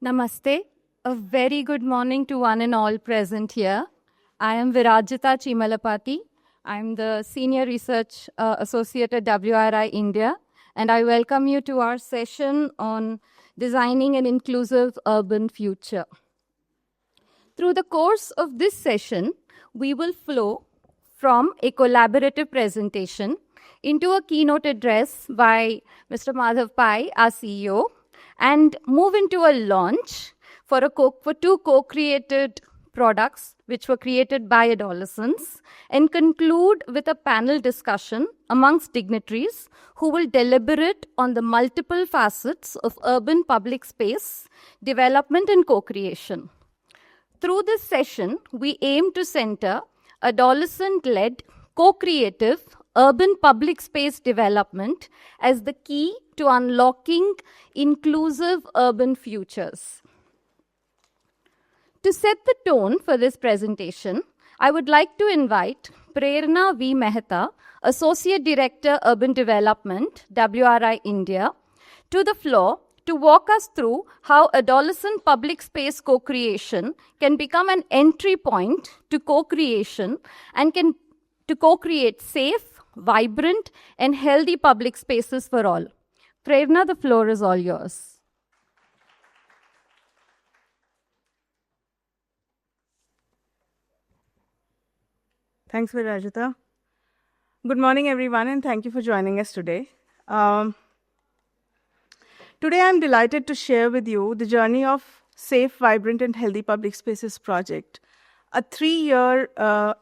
Namaste. A very good morning to one and all present here. I am Virajita Chimalapati. I'm the Senior Research Associate at WRI India, and I welcome you to our session on designing an inclusive urban future. Through the course of this session, we will flow from a collaborative presentation into a keynote address by Mr. Madhav Pai, our CEO, and move into a launch for two co-created products which were created by adolescents, and conclude with a panel discussion amongst dignitaries who will deliberate on the multiple facets of urban public space development and co-creation. Through this session, we aim to center adolescent-led, co-creative urban public space development as the key to unlocking inclusive urban futures. To set the tone for this presentation, I would like to invite Prerna V. Mehta, Associate Director, Urban Development, WRI India, to the floor to walk us through how adolescent public space co-creation can become an entry point to co-creation and to co-create safe, vibrant, and healthy public spaces for all. Prerna, the floor is all yours. Thanks, Virajita. Good morning, everyone, and thank you for joining us today. Today, I'm delighted to share with you the journey of Safe, Vibrant, and Healthy Public Spaces project, a 3-year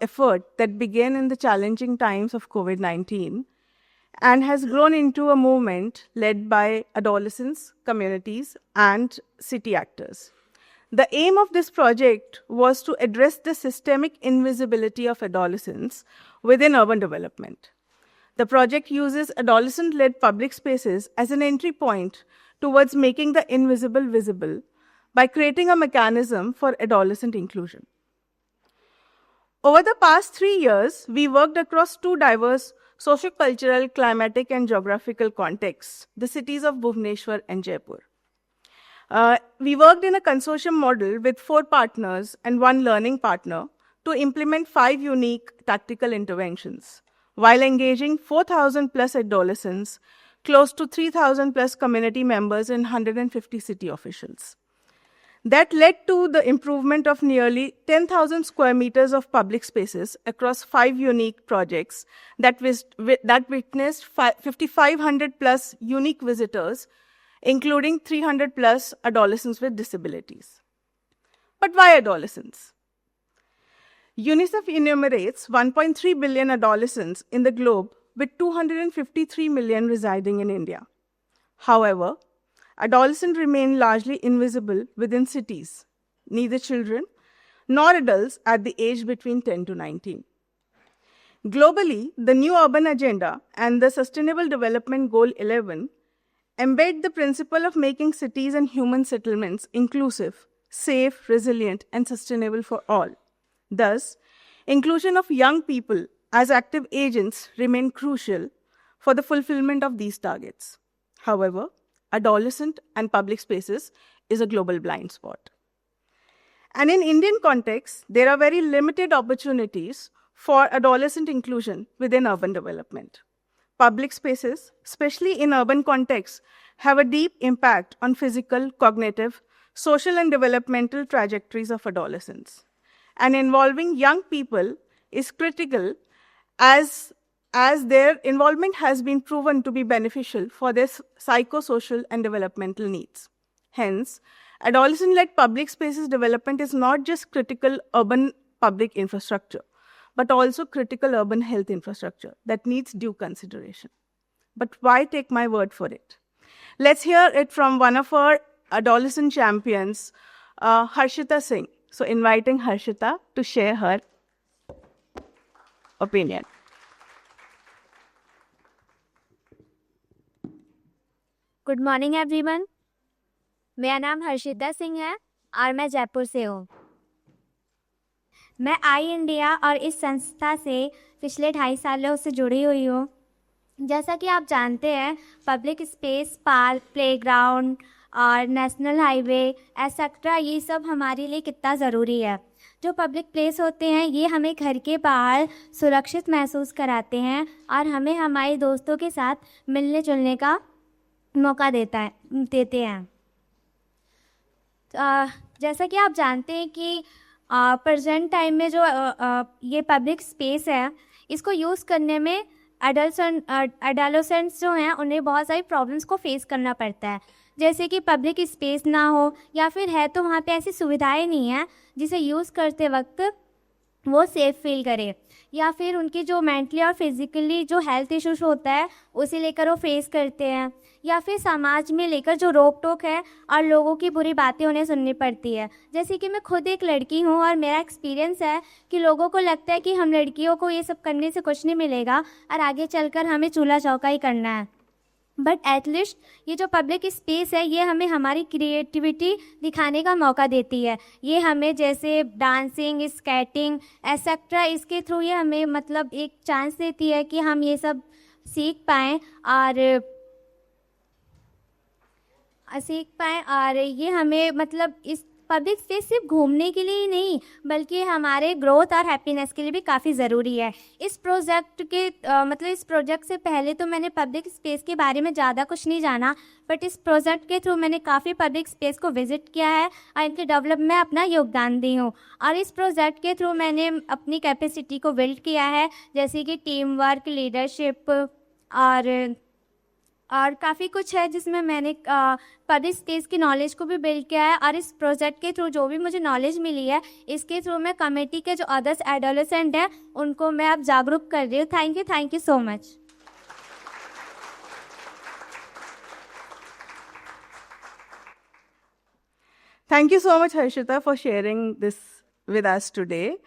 effort that began in the challenging times of COVID-19 and has grown into a movement led by adolescents, communities, and city actors. The aim of this project was to address the systemic invisibility of adolescents within urban development. The project uses adolescent-led public spaces as an entry point towards making the invisible visible by creating a mechanism for adolescent inclusion. Over the past 3 years, we worked across 2 diverse socio-cultural, climatic, and geographical contexts, the cities of Bhubaneswar and Jaipur. We worked in a consortium model with 4 partners and 1 learning partner to implement 5 unique tactical interventions, while engaging 4,000 plus adolescents, close to 3,000 plus community members, and 150 city officials. That led to the improvement of nearly 10,000 square meters of public spaces across 5 unique projects that witnessed 5,500 plus unique visitors, including 300 plus adolescents with disabilities. But why adolescents? UNICEF enumerates 1.3 billion adolescents in the globe, with 253 million residing in India. However, adolescents remain largely invisible within cities, neither children nor adults at the age between 10 to 19. Globally, the New Urban Agenda and the Sustainable Development Goal 11 embed the principle of making cities and human settlements inclusive, safe, resilient, and sustainable for all. Thus, inclusion of young people as active agents remain crucial for the fulfillment of these targets. However, adolescent and public spaces is a global blind spot. And in Indian context, there are very limited opportunities for adolescent inclusion within urban development. Public spaces, especially in urban contexts, have a deep impact on physical, cognitive, social, and developmental trajectories of adolescents. And involving young people is critical as their involvement has been proven to be beneficial for their psychosocial and developmental needs. Hence, adolescent-led public spaces development is not just critical urban public infrastructure, but also critical urban health infrastructure that needs due consideration. But why take my word for it? Let's hear it from one of our adolescent champions, Harshita Singh. So inviting Harshita to share her opinion. Good morning everyone, मेरा नाम हर्षिता सिंह है और मैं जयपुर से हूँ। मैं आई India और इस संस्था से पिछले 2.5 सालों से जुड़ी हुई हूँ। जैसा कि आप जानते हैं, पब्लिक स्पेस, पार्क, प्लेग्राउंड, और नेशनल हाईवे एक्सेट्रा, ये सब हमारे लिए कितना ज़रूरी है। जो पब्लिक प्लेस होते हैं ये हमें घर के बाहर सुरक्षित महसूस कराते हैं और हमें हमारे दोस्तों के साथ मिलने जुलने का मौका देते हैं। जैसा कि आप जानते हैं कि प्रेजेंट टाइम में जो ये पब्लिक स्पेस है इसको यूज़ करने में एडोलेसेंट्स जो हैं उन्हें बहुत सारी प्रॉब्लम्स को फेस करना पड़ता है, जैसे कि पब्लिक स्पेस ना हो या फिर है तो वहाँ पे ऐसी सुविधाएं नहीं हैं जिसे यूज़ करते वक्त वो सेफ फील करे, या फिर उनकी जो मेंटली और फिजिकली जो हेल्थ इश्यूज होता है उसे लेकर वो फेस करते हैं, या फिर समाज में लेकर जो रोक टोक है और लोगों की बुरी बातें उन्हें सुननी पड़ती है। जैसे कि मैं खुद एक लड़की हूँ और मेरा एक्सपीरियंस है कि लोगों को लगता है कि हम लड़कियों को ये सब करने से कुछ नहीं मिलेगा और आगे चलकर हमें चूल्हा चौका ही करना है। बट एटलीस्ट ये जो पब्लिक स्पेस है ये हमें हमारी क्रिएटिविटी दिखाने का मौका देती है। ये हमें जैसे डांसिंग, स्केटिंग एक्सेट्रा, इसके थ्रू ये हमें मतलब एक चांस देती है कि हम ये सब सीख पाएँ और ये हमें मतलब इस पब्लिक स्पेस सिर्फ घूमने के लिए ही नहीं बल्कि हमारे ग्रोथ और हैप्पीनेस के लिए भी काफ़ी ज़रूरी है। इस प्रोजेक्ट से पहले तो मैंने पब्लिक स्पेस के बारे में ज़्यादा कुछ नहीं जाना, बट इस प्रोजेक्ट के थ्रू मैंने काफ़ी पब्लिक स्पेस को विजिट किया है और इनके डेवलप में अपना योगदान दी हूँ। और इस प्रोजेक्ट के थ्रू मैंने अपनी कैपेसिटी को बिल्ड किया है, जैसे कि टीम वर्क, लीडरशिप और काफ़ी कुछ है जिसमें मैंने पब्लिक स्पेस की नॉलेज को भी बिल्ड किया है। और इस प्रोजेक्ट के थ्रू जो भी मुझे नॉलेज मिली है इसके थ्रू मैं कमेटी के जो अदर्स एडोलेसेंट हैं उनको मैं अब जागरूक कर रही हूँ। Thank you so much. Thank you so much, Harshita, for sharing this with us today.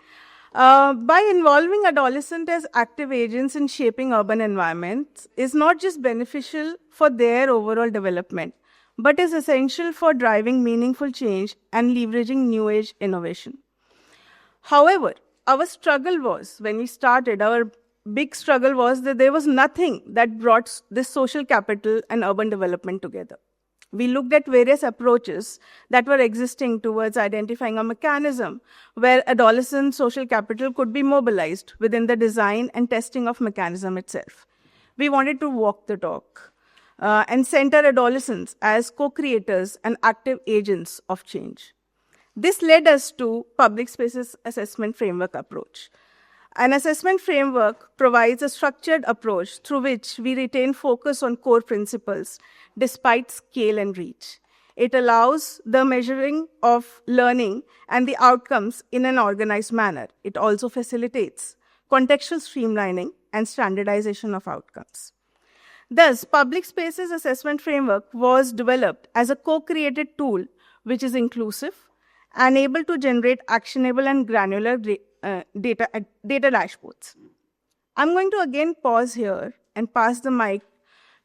By involving adolescents as active agents in shaping urban environments is not just beneficial for their overall development, but is essential for driving meaningful change and leveraging new age innovation. However, our struggle was, when we started, our big struggle was that there was nothing that brought this social capital and urban development together. We looked at various approaches that were existing towards identifying a mechanism where adolescent social capital could be mobilized within the design and testing of mechanism itself. We wanted to walk the talk and center adolescents as co-creators and active agents of change. This led us to public spaces assessment framework approach. An assessment framework provides a structured approach through which we retain focus on core principles despite scale and reach. It allows the measuring of learning and the outcomes in an organized manner. It also facilitates contextual streamlining and standardization of outcomes. Thus, public spaces assessment framework was developed as a co-created tool which is inclusive and able to generate actionable and granular data dashboards. I'm going to again pause here and pass the mic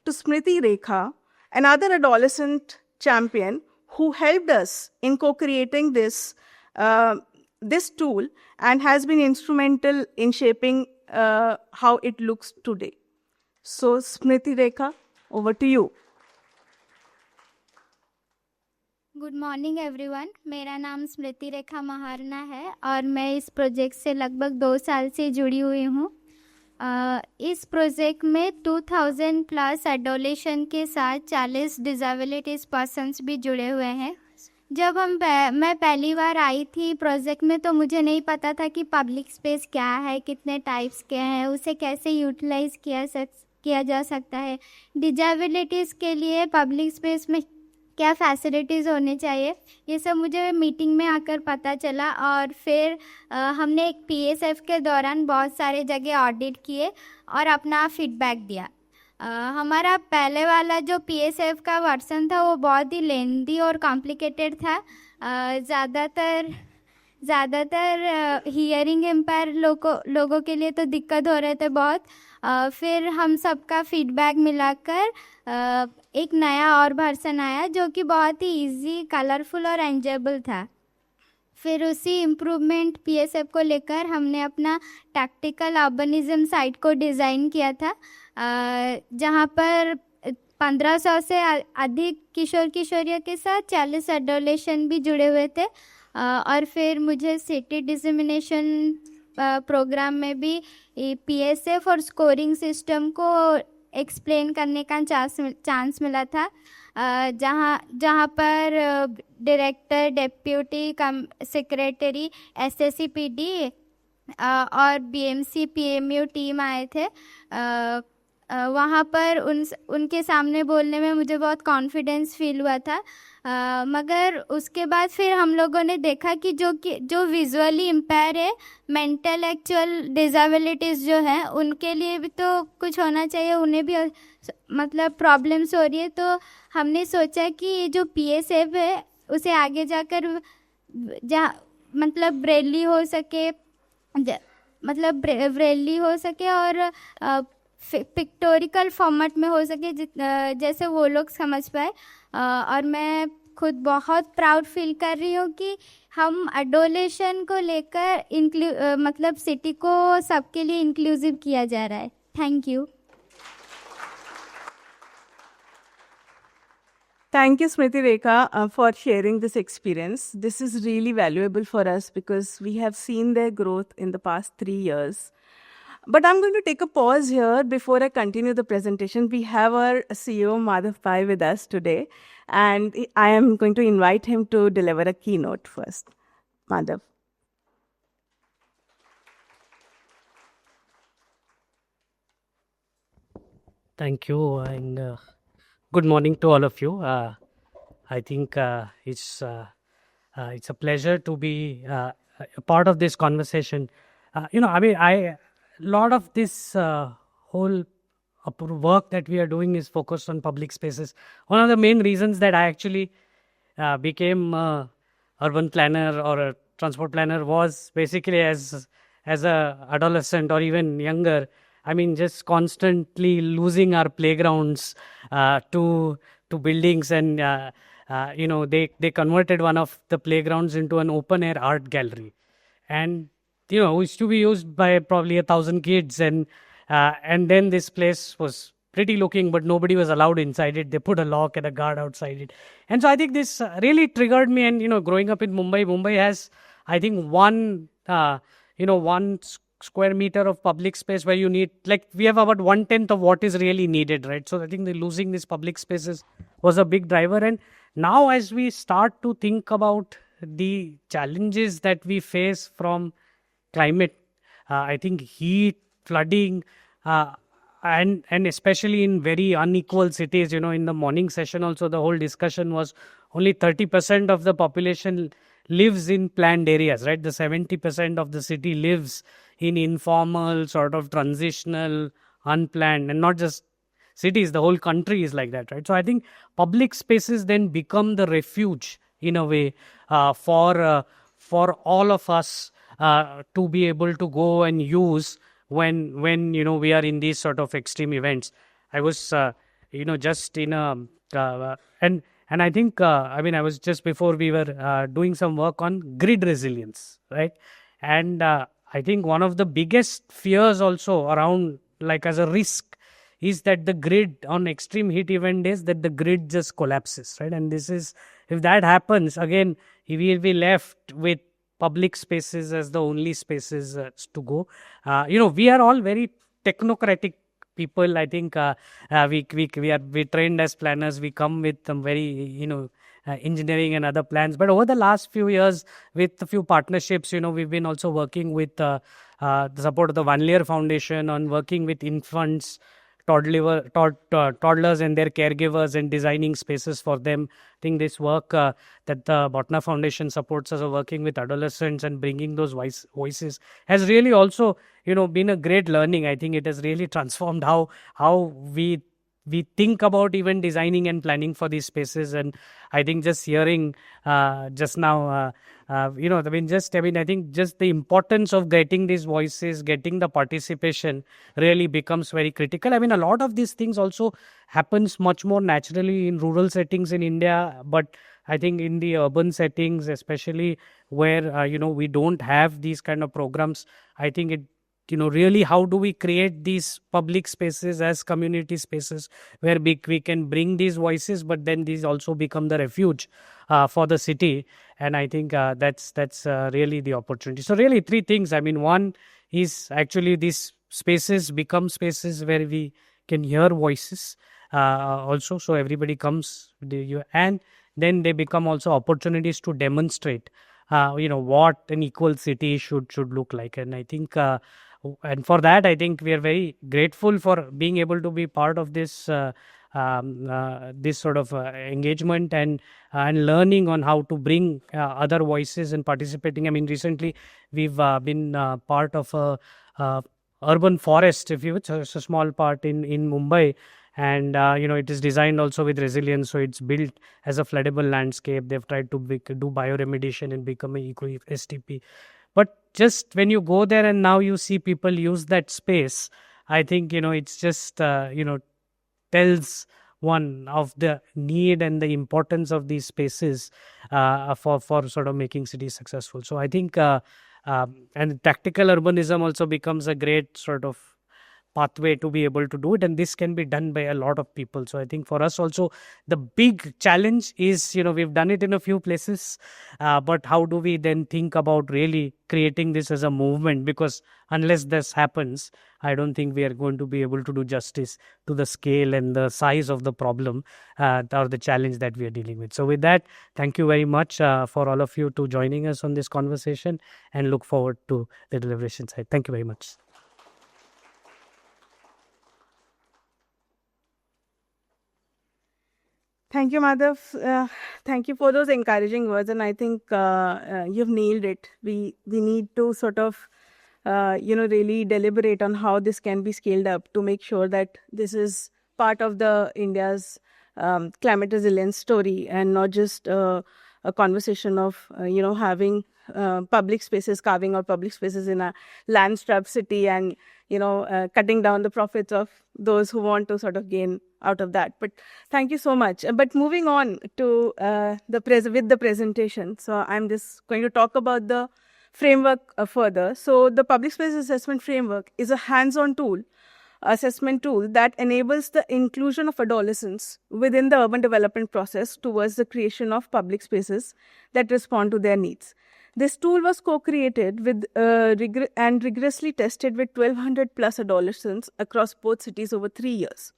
to Smriti Rekha, another adolescent champion who helped us in co-creating this tool and has been instrumental in shaping how it looks today. So, Smriti Rekha, over to you. Good morning everyone, मेरा नाम स्मृति रेखा महारना है और मैं इस project से लगभग 2 साल से जुड़ी हुई हूँ। इस प्रोजेक्ट में 2000 प्लस एडोलेसेंट के साथ 40 डिसेबिलिटीज पर्सन्स भी जुड़े हुए हैं। जब मैं पहली बार आई थी प्रोजेक्ट में तो मुझे नहीं पता था कि पब्लिक स्पेस क्या है, कितने टाइप्स के हैं, उसे कैसे यूटिलाइज किया जा सकता है, डिसेबिलिटीज़ के लिए पब्लिक स्पेस में क्या फैसिलिटीज़ होने चाहिए, ये सब मुझे मीटिंग में आकर पता चला। और फिर हमने एक पीएसएफ के दौरान बहुत सारे जगह ऑडिट किए और अपना फीडबैक दिया। हमारा पहले वाला जो पीएसएफ का वर्जन था वो बहुत ही लेंदी और कॉम्प्लिकेटेड था। ज़्यादातर हियरिंग एम्पायर लोगों के लिए तो दिक्कत हो रहे थे बहुत। फिर हम सबका फीडबैक मिलाकर एक नया और वर्जन आया जो कि बहुत ही इजी, कलरफुल और एंजॉयबल था। फिर उसी इम्प्रूवमेंट पीएसएफ को लेकर हमने अपना टैक्टिकल अर्बनिज्म साइट को डिज़ाइन किया था, जहाँ पर 1500 से अधिक किशोर किशोरियों के साथ 40 एडोलेशन भी जुड़े हुए थे। और फिर मुझे सिटी डिसेमिनेशन प्रोग्राम में भी PSF और स्कोरिंग सिस्टम को एक्सप्लेन करने का चांस मिला था, जहाँ पर डायरेक्टर, डेप्यूटी सेक्रेटरी, SSCPD और BMC PMU टीम आए थे। वहाँ पर उनके सामने बोलने में मुझे बहुत कॉन्फिडेंस फील हुआ था। मगर उसके बाद फिर हम लोगों ने देखा कि जो विजुअली इम्पेयर है, मेंटल एक्चुअल डिसेबिलिटीज़ जो हैं, उनके लिए भी तो कुछ होना चाहिए, उन्हें भी मतलब प्रॉब्लम्स हो रही है। तो हमने सोचा कि ये जो PSF है उसे आगे जाकर जहाँ मतलब ब्रेली हो सके, मतलब ब्रेली हो सके और पिक्टोरिकल फॉर्मेट में हो सके, जैसे वो लोग समझ पाए। और मैं खुद बहुत प्राउड फील कर रही हूँ कि हम एडोलेशन को लेकर मतलब सिटी को सबके लिए इंक्लूसिव किया जा रहा है। Thank you. Thank you, Smriti Rekha, for sharing this experience. This is really valuable for us because we have seen their growth in the past 3 years. But I'm going to take a pause here before I continue the presentation. We have our CEO, Madhav Pai, with us today, and I am going to invite him to deliver a keynote first. Madhav. Thank you, and good morning to all of you. I think it's a pleasure to be a part of this conversation. A lot of this whole work that we are doing is focused on public spaces. One of the main reasons that I actually became urban planner or a transport planner was basically as a adolescent or even younger. I mean, just constantly losing our playgrounds to buildings, and they converted one of the playgrounds into an open air art gallery, and used to be used by probably 1,000 kids, and then this place was pretty looking, but nobody was allowed inside it. They put a lock and a guard outside it, and so I think this really triggered me. And growing up in Mumbai has, I think, one square meter of public space where you need, like, we have about 1/10 of what is really needed, right? So I think losing these public spaces was a big driver. And now as we start to think about the challenges that we face from climate, I think heat, flooding, and especially in very unequal cities, in the morning session also the whole discussion was only 30% of the population lives in planned areas, right? The 70% of the city lives in informal, sort of transitional, unplanned, and not just cities, the whole country is like that, right? So I think public spaces then become the refuge in a way for all of us to be able to go and use when we are in these sort of extreme events. I was just in a and I think I was just before we were doing some work on grid resilience, right? And I think one of the biggest fears also around, like, as a risk, is that the grid on extreme heat event days, that the grid just collapses, right? And this is, if that happens again, we will be left with public spaces as the only spaces to go. We are all very technocratic people. I think we trained as planners. We come with some very engineering and other plans. But over the last few years, with a few partnerships, we've been also working with the support of the Van Leer Foundation on working with infants, toddlers and their caregivers, and designing spaces for them. I think this work that the Botna Foundation supports us, of working with adolescents and bringing those voices, has really also been a great learning. I think it has really transformed how we think about even designing and planning for these spaces. And I think just hearing just now, I think just the importance of getting these voices, getting the participation, really becomes very critical. I mean, a lot of these things also happens much more naturally in rural settings in India, but I think in the urban settings, especially where we don't have these kind of programs, I think really how do we create these public spaces as community spaces where we can bring these voices, but then these also become the refuge for the city. And I think that's really the opportunity. So really three things. I mean, one is actually these spaces become spaces where we can hear voices also, so everybody comes and then they become also opportunities to demonstrate what an equal city should look like. And I think and for that I think we are very grateful for being able to be part of this this sort of engagement and learning on how to bring other voices and participating. I mean, recently we've been part of a urban forest, if you would. So it's a small part in Mumbai, and it is designed also with resilience, so it's built as a floodable landscape. They've tried to do bioremediation and become a eco STP. But just when you go there and now you see people use that space, I think it's just tells one of the need and the importance of these spaces for sort of making cities successful. So I think and tactical urbanism also becomes a great sort of pathway to be able to do it, and this can be done by a lot of people. So I think for us also the big challenge is we've done it in a few places, but how do we then think about really creating this as a movement? Because unless this happens, I don't think we are going to be able to do justice to the scale and the size of the problem or the challenge that we are dealing with. So with that, thank you very much for all of you to joining us on this conversation, and look forward to the deliberation side. Thank you very much. Thank you, Madhav. Thank you for those encouraging words, and I think you've nailed it. We need to sort of really deliberate on how this can be scaled up to make sure that this is part of the India's climate resilience story, and not just a conversation of having public spaces, carving out public spaces in a land-strapped city, and cutting down the profits of those who want to sort of gain out of that. But thank you so much. But moving on to with the presentation, so I'm just going to talk about the framework further. So the public space assessment framework is a hands-on assessment tool that enables the inclusion of adolescents within the urban development process towards the creation of public spaces that respond to their needs. This tool was co-created with and rigorously tested with 1,200 plus adolescents across both cities over 3 years.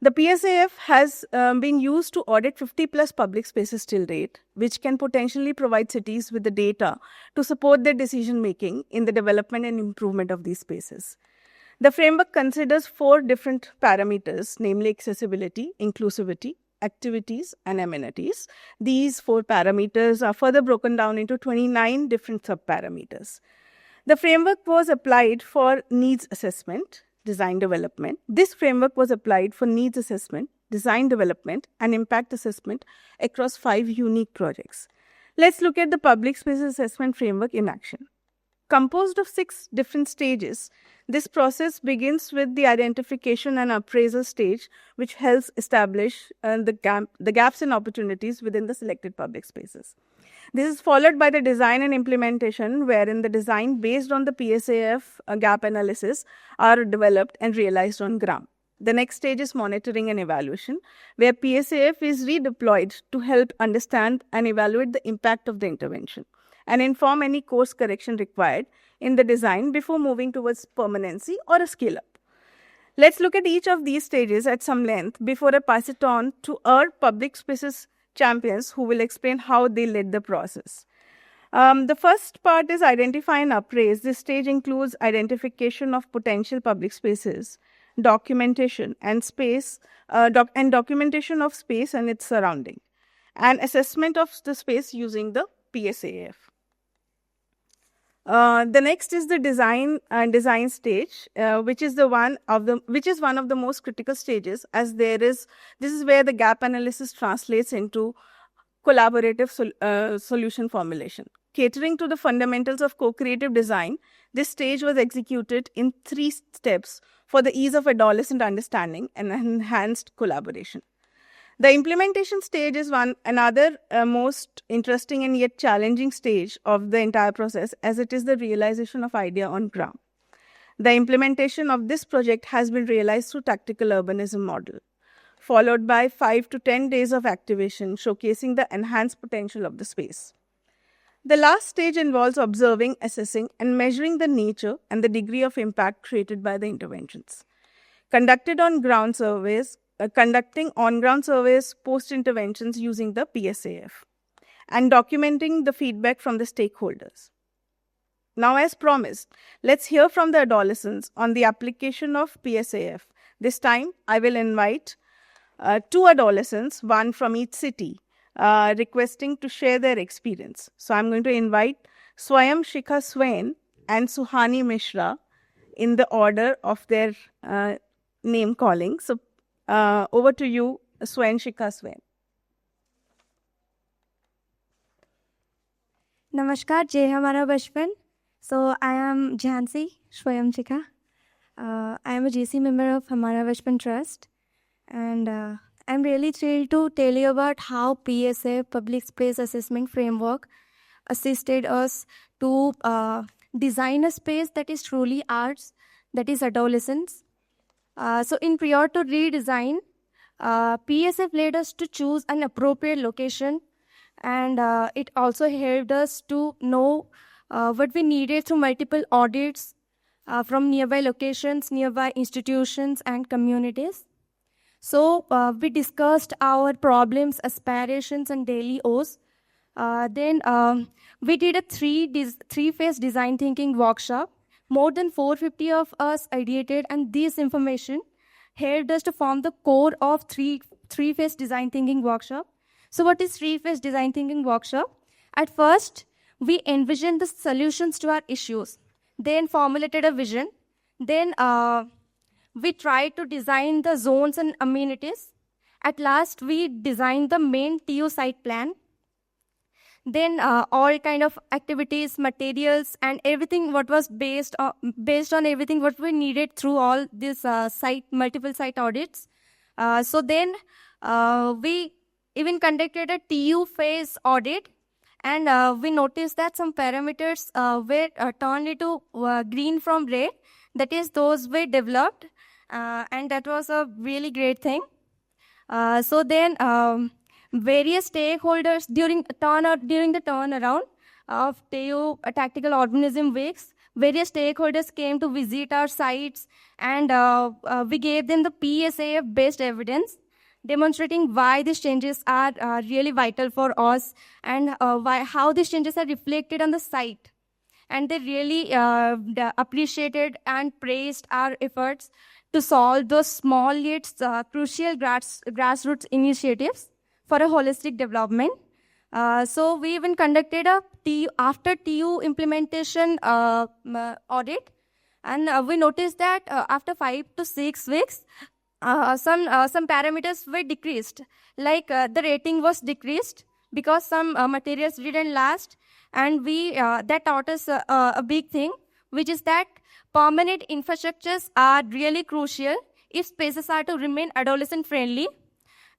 The PSAF has been used to audit 50 plus public spaces till date, which can potentially provide cities with the data to support their decision making in the development and improvement of these spaces. The framework considers 4 different parameters, namely accessibility, inclusivity, activities, and amenities. These 4 parameters are further broken down into 29 different subparameters. The framework was applied for needs assessment, design development. This framework was applied for needs assessment, design development, and impact assessment across 5 unique projects. Let's look at the public spaces assessment framework in action. Composed of 6 different stages, this process begins with the identification and appraisal stage, which helps establish the gaps and opportunities within the selected public spaces. This is followed by the design and implementation, wherein the design based on the PSAF gap analysis are developed and realized on ground. The next stage is monitoring and evaluation, where PSAF is redeployed to help understand and evaluate the impact of the intervention and inform any course correction required in the design before moving towards permanency or a scale-up. Let's look at each of these stages at some length before I pass it on to our public spaces champions who will explain how they led the process. The first part is identify and appraise. This stage includes identification of potential public spaces, documentation and documentation of space and its surrounding, and assessment of the space using the PSAF. The next is the design stage, which is one of the most critical stages, as this is where the gap analysis translates into collaborative solution formulation. Catering to the fundamentals of co-creative design, this stage was executed in 3 steps for the ease of adolescent understanding and enhanced collaboration. The implementation stage is another most interesting and yet challenging stage of the entire process, as it is the realization of idea on ground. The implementation of this project has been realized through tactical urbanism model, followed by 5 to 10 days of activation showcasing the enhanced potential of the space. The last stage involves observing, assessing, and measuring the nature and the degree of impact created by the interventions. Conducting on-ground surveys post-interventions using the PSAF, and documenting the feedback from the stakeholders. Now, as promised, let's hear from the adolescents on the application of PSAF. This time, I will invite 2 adolescents, one from each city, requesting to share their experience. So I'm going to invite Swayam Shikha Swain and Suhani Mishra in the order of their name calling. So over to you, Swain Shikha Swain. नमस्कार, जय हमारा बचपन. So I am Jhansi Swayam Shikha. I am a GC member of Hamara Bachpan Trust, and I'm really thrilled to tell you about how PSA Public Space Assessment Framework assisted us to design a space that is truly ours, that is adolescents. So in prior to redesign, PSF led us to choose an appropriate location, and it also helped us to know what we needed through multiple audits from nearby locations, nearby institutions, and communities. So we discussed our problems, aspirations, and daily O's. Then we did a three-phase design thinking workshop. More than 450 of us ideated, and this information helped us to form the core of three-phase design thinking workshop. So what is three-phase design thinking workshop? At first, we envisioned the solutions to our issues, then formulated a vision, then we tried to design the zones and amenities. At last, we designed the main TU site plan. Then all kind of activities, materials, and everything what was based on everything what we needed through all these multiple site audits. So then we even conducted a TU phase audit, and we noticed that some parameters were turned into green from red. That is, those were developed, and that was a really great thing. So then various stakeholders during the turnaround of TU Tactical Urbanism Weeks, various stakeholders came to visit our sites, and we gave them the PSAF-based evidence, demonstrating why these changes are really vital for us, and how these changes are reflected on the site. And they really appreciated and praised our efforts to solve those small yet crucial grassroots initiatives for a holistic development. So we even conducted a after TU implementation audit, and we noticed that after 5 to 6 weeks, some parameters were decreased. Like the rating was decreased because some materials didn't last, and that taught us a big thing, which is that permanent infrastructures are really crucial if spaces are to remain adolescent friendly.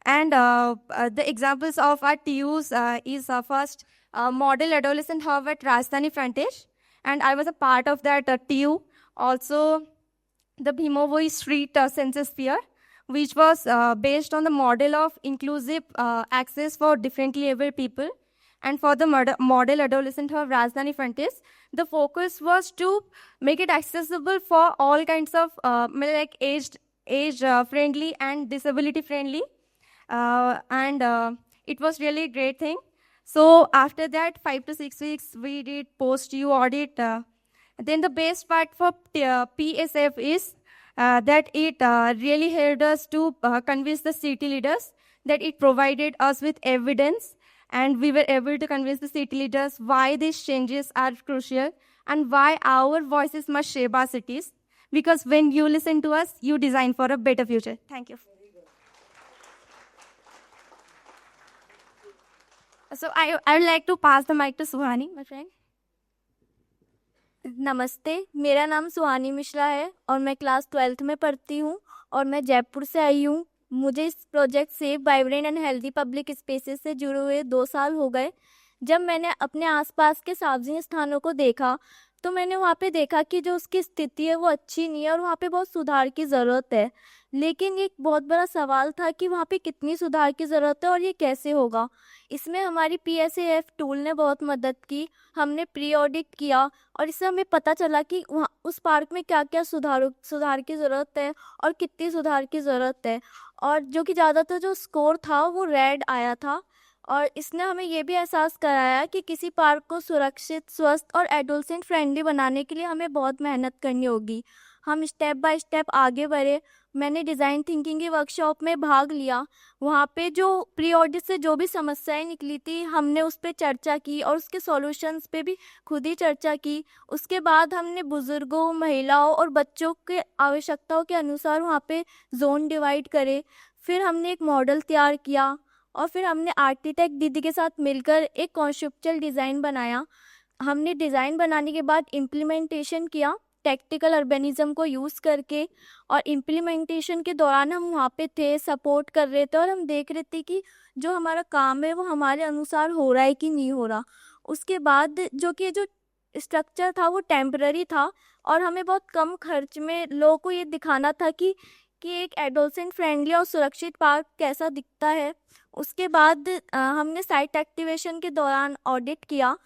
And the examples of our TUs is first model adolescent hub at Rajdhani Frontage, and I was a part of that TU. Also, the Bhimovoi Street Census Sphere, which was based on the model of inclusive access for differently abled people. And for the model adolescent hub Rajdhani Frontage, the focus was to make it accessible for all kinds of like age friendly and disability friendly. And it was really a great thing. So after that, 5 to 6 weeks, we did post-U audit. Then the best part for PSF is that it really helped us to convince the city leaders, that it provided us with evidence, and we were able to convince the city leaders why these changes are crucial and why our voices must shape our cities. Because when you listen to us, you design for a better future. Thank you. So I would like to pass the mic to Suhani, my friend. नमस्ते, मेरा नाम सुहानी मिश्रा है और मैं class 12th में पढ़ती हूँ और मैं जयपुर से आई हूँ. मुझे इस project safe vibrant and healthy public spaces से जुड़े हुए 2 साल हो गए. जब मैंने अपने आसपास के सार्वजनिक स्थानों को देखा तो मैंने वहाँ पे देखा कि जो उसकी स्थिति है वो अच्छी नहीं है और वहाँ पे बहुत सुधार की ज़रूरत है। लेकिन एक बहुत बड़ा सवाल था कि वहाँ पे कितनी सुधार की ज़रूरत है और ये कैसे होगा। इसमें हमारी PSAF टूल ने बहुत मदद की। हमने प्री ऑडिट किया और इससे हमें पता चला कि वहाँ उस पार्क में क्या क्या सुधार की ज़रूरत है और कितनी सुधार की ज़रूरत है। और जो कि ज़्यादातर जो स्कोर था वो रेड आया था। और इसने हमें ये भी एहसास कराया कि किसी पार्क को सुरक्षित, स्वस्थ और एडोलसेंट फ्रेंडली बनाने के लिए हमें बहुत मेहनत करनी होगी। हम स्टेप बाय स्टेप आगे बढ़े। मैंने डिज़ाइन थिंकिंग की वर्कशॉप में भाग लिया। वहाँ पे जो प्री ऑडिट से जो भी समस्याएं निकली थी हमने उस पर चर्चा की और उसके सॉल्यूशंस पे भी खुद ही चर्चा की। उसके बाद हमने बुज़ुर्गों, महिलाओं और बच्चों के आवश्यकताओं के अनुसार वहाँ पे जोन डिवाइड करे। फिर हमने एक मॉडल तैयार किया और फिर हमने आर्किटेक्ट दीदी के साथ मिलकर एक कॉन्सेप्चुअल डिज़ाइन बनाया। हमने डिज़ाइन बनाने के बाद इम्प्लीमेंटेशन किया टैक्टिकल अर्बनिज्म को यूज़ करके। और इम्प्लीमेंटेशन के दौरान हम वहाँ पे थे, सपोर्ट कर रहे थे और हम देख रहे थे कि जो हमारा काम है वो हमारे अनुसार हो रहा है कि नहीं हो रहा। उसके बाद जो स्ट्रक्चर था वो टेम्पररी था और हमें बहुत कम खर्च में लोगों को ये दिखाना था कि एक एडोलसेंट फ्रेंडली और सुरक्षित पार्क कैसा दिखता है। उसके बाद हमने साइट एक्टिवेशन के दौरान ऑडिट किया।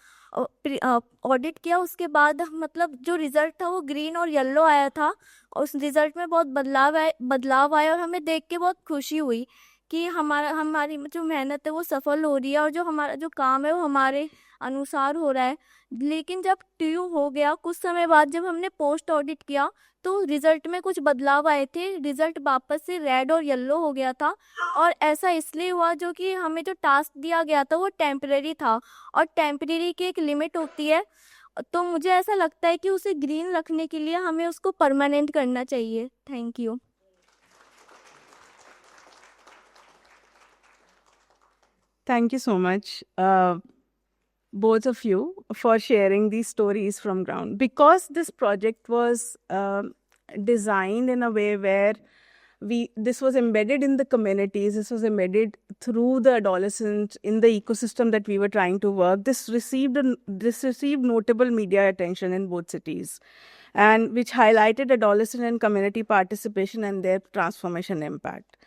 उसके बाद मतलब जो रिज़ल्ट था वो ग्रीन और येलो आया था और उस रिज़ल्ट में बहुत बदलाव आया और हमें देख के बहुत खुशी हुई कि हमारी जो मेहनत है वो सफल हो रही है और जो हमारा जो काम है वो हमारे अनुसार हो रहा है। लेकिन जब ट्यू हो गया कुछ समय बाद जब हमने पोस्ट ऑडिट किया तो रिज़ल्ट में कुछ बदलाव आए थे। रिज़ल्ट वापस से रेड और येलो हो गया था और ऐसा इसलिए हुआ जो कि हमें जो टास्क दिया गया था वो टेम्परेरी था और टेम्परेरी की एक लिमिट होती है। तो मुझे ऐसा लगता है कि उसे ग्रीन रखने के लिए हमें उसको परमानेंट करना चाहिए। Thank you. Thank you so much, both of you, for sharing these stories from ground. Because this project was designed in a way where this was embedded in the communities, this was embedded through the adolescents in the ecosystem that we were trying to work. This received notable media attention in both cities, and which highlighted adolescent and community participation and their transformation impact.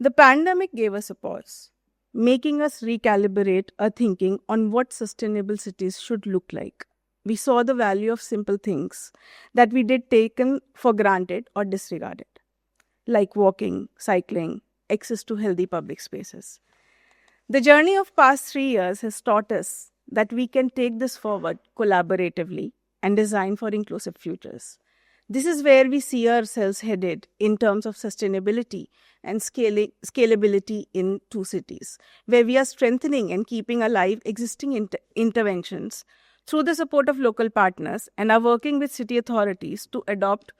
The pandemic gave us a pause, making us recalibrate our thinking on what sustainable cities should look like. We saw the value of simple things that we did taken for granted or disregarded, like walking, cycling, access to healthy public spaces. The journey of past 3 years has taught us that we can take this forward collaboratively and design for inclusive futures. This is where we see ourselves headed in terms of sustainability and scalability in 2 cities, where we are strengthening and keeping alive existing interventions through the support of local partners and are working with city authorities to adopt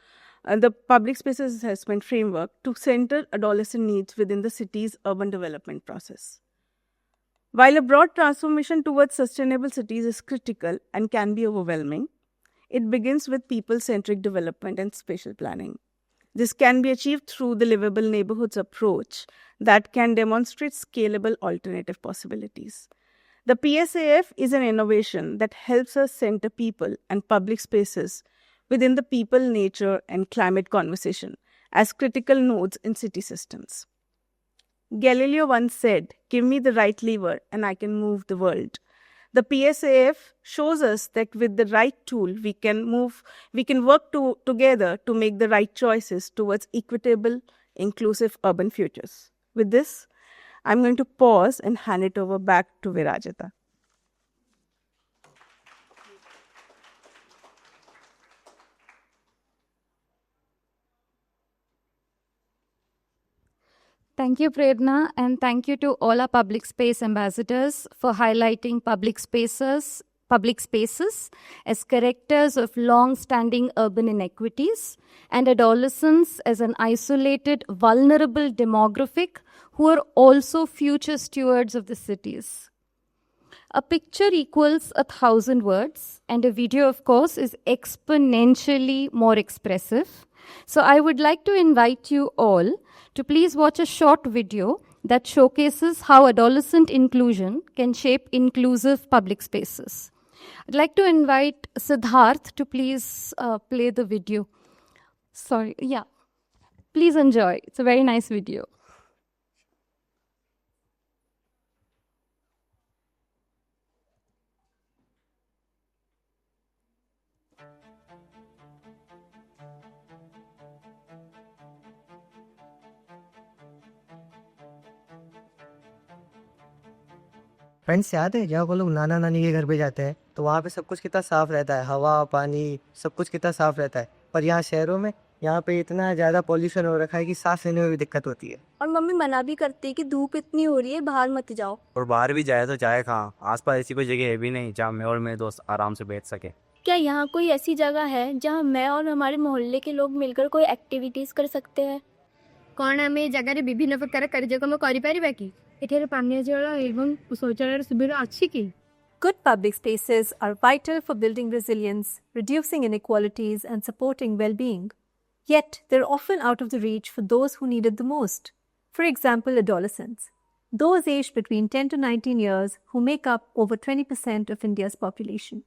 the public spaces assessment framework to center adolescent needs within the city's urban development process. While a broad transformation towards sustainable cities is critical and can be overwhelming, it begins with people-centric development and spatial planning. This can be achieved through the livable neighborhoods approach that can demonstrate scalable alternative possibilities. The PSAF is an innovation that helps us center people and public spaces within the people, nature, and climate conversation as critical nodes in city systems. Galileo once said, "Give me the right lever and I can move the world." The PSAF shows us that with the right tool, we can work together to make the right choices towards equitable, inclusive urban futures. With this, I'm going to pause and hand it over back to Virajita. Thank you, Prerna, and thank you to all our public space ambassadors for highlighting public spaces as characters of long-standing urban inequities and adolescents as an isolated, vulnerable demographic who are also future stewards of the cities. A picture equals 1,000 words, and a video, of course, is exponentially more expressive. So I would like to invite you all to please watch a short video that showcases how adolescent inclusion can shape inclusive public spaces. I'd like to invite Siddharth to please play the video. Sorry, yeah. Please enjoy. It's a very nice video. Friends याद है जब वो लोग नाना नानी के घर पे जाते हैं तो वहाँ पे सब कुछ कितना साफ रहता है, हवा पानी सब कुछ कितना साफ रहता है। पर यहाँ शहरों में यहाँ पे इतना ज़्यादा पॉल्यूशन हो रखा है कि सांस लेने में भी दिक्कत होती है। और मम्मी मना भी करती है कि धूप इतनी हो रही है, बाहर मत जाओ। और बाहर भी जाए तो जाए कहाँ, आसपास ऐसी कोई जगह है भी नहीं जहाँ मैं और मेरे दोस्त आराम से बैठ सके। क्या यहाँ कोई ऐसी जगह है जहाँ मैं और हमारे मोहल्ले के लोग मिलकर कोई एक्टिविटीज कर सकते हैं? कौन आम ए जगह विभिन्न प्रकार कार्यक्रम कर एठारे पानीय जल एवं शौचालय सुविधा अच्छी कि? Good public spaces are vital for building resilience, reducing inequalities, and supporting well-being. Yet, they're often out of the reach for those who need it the most. For example, adolescents, those aged between 10 to 19 years who make up over 20% of India's population.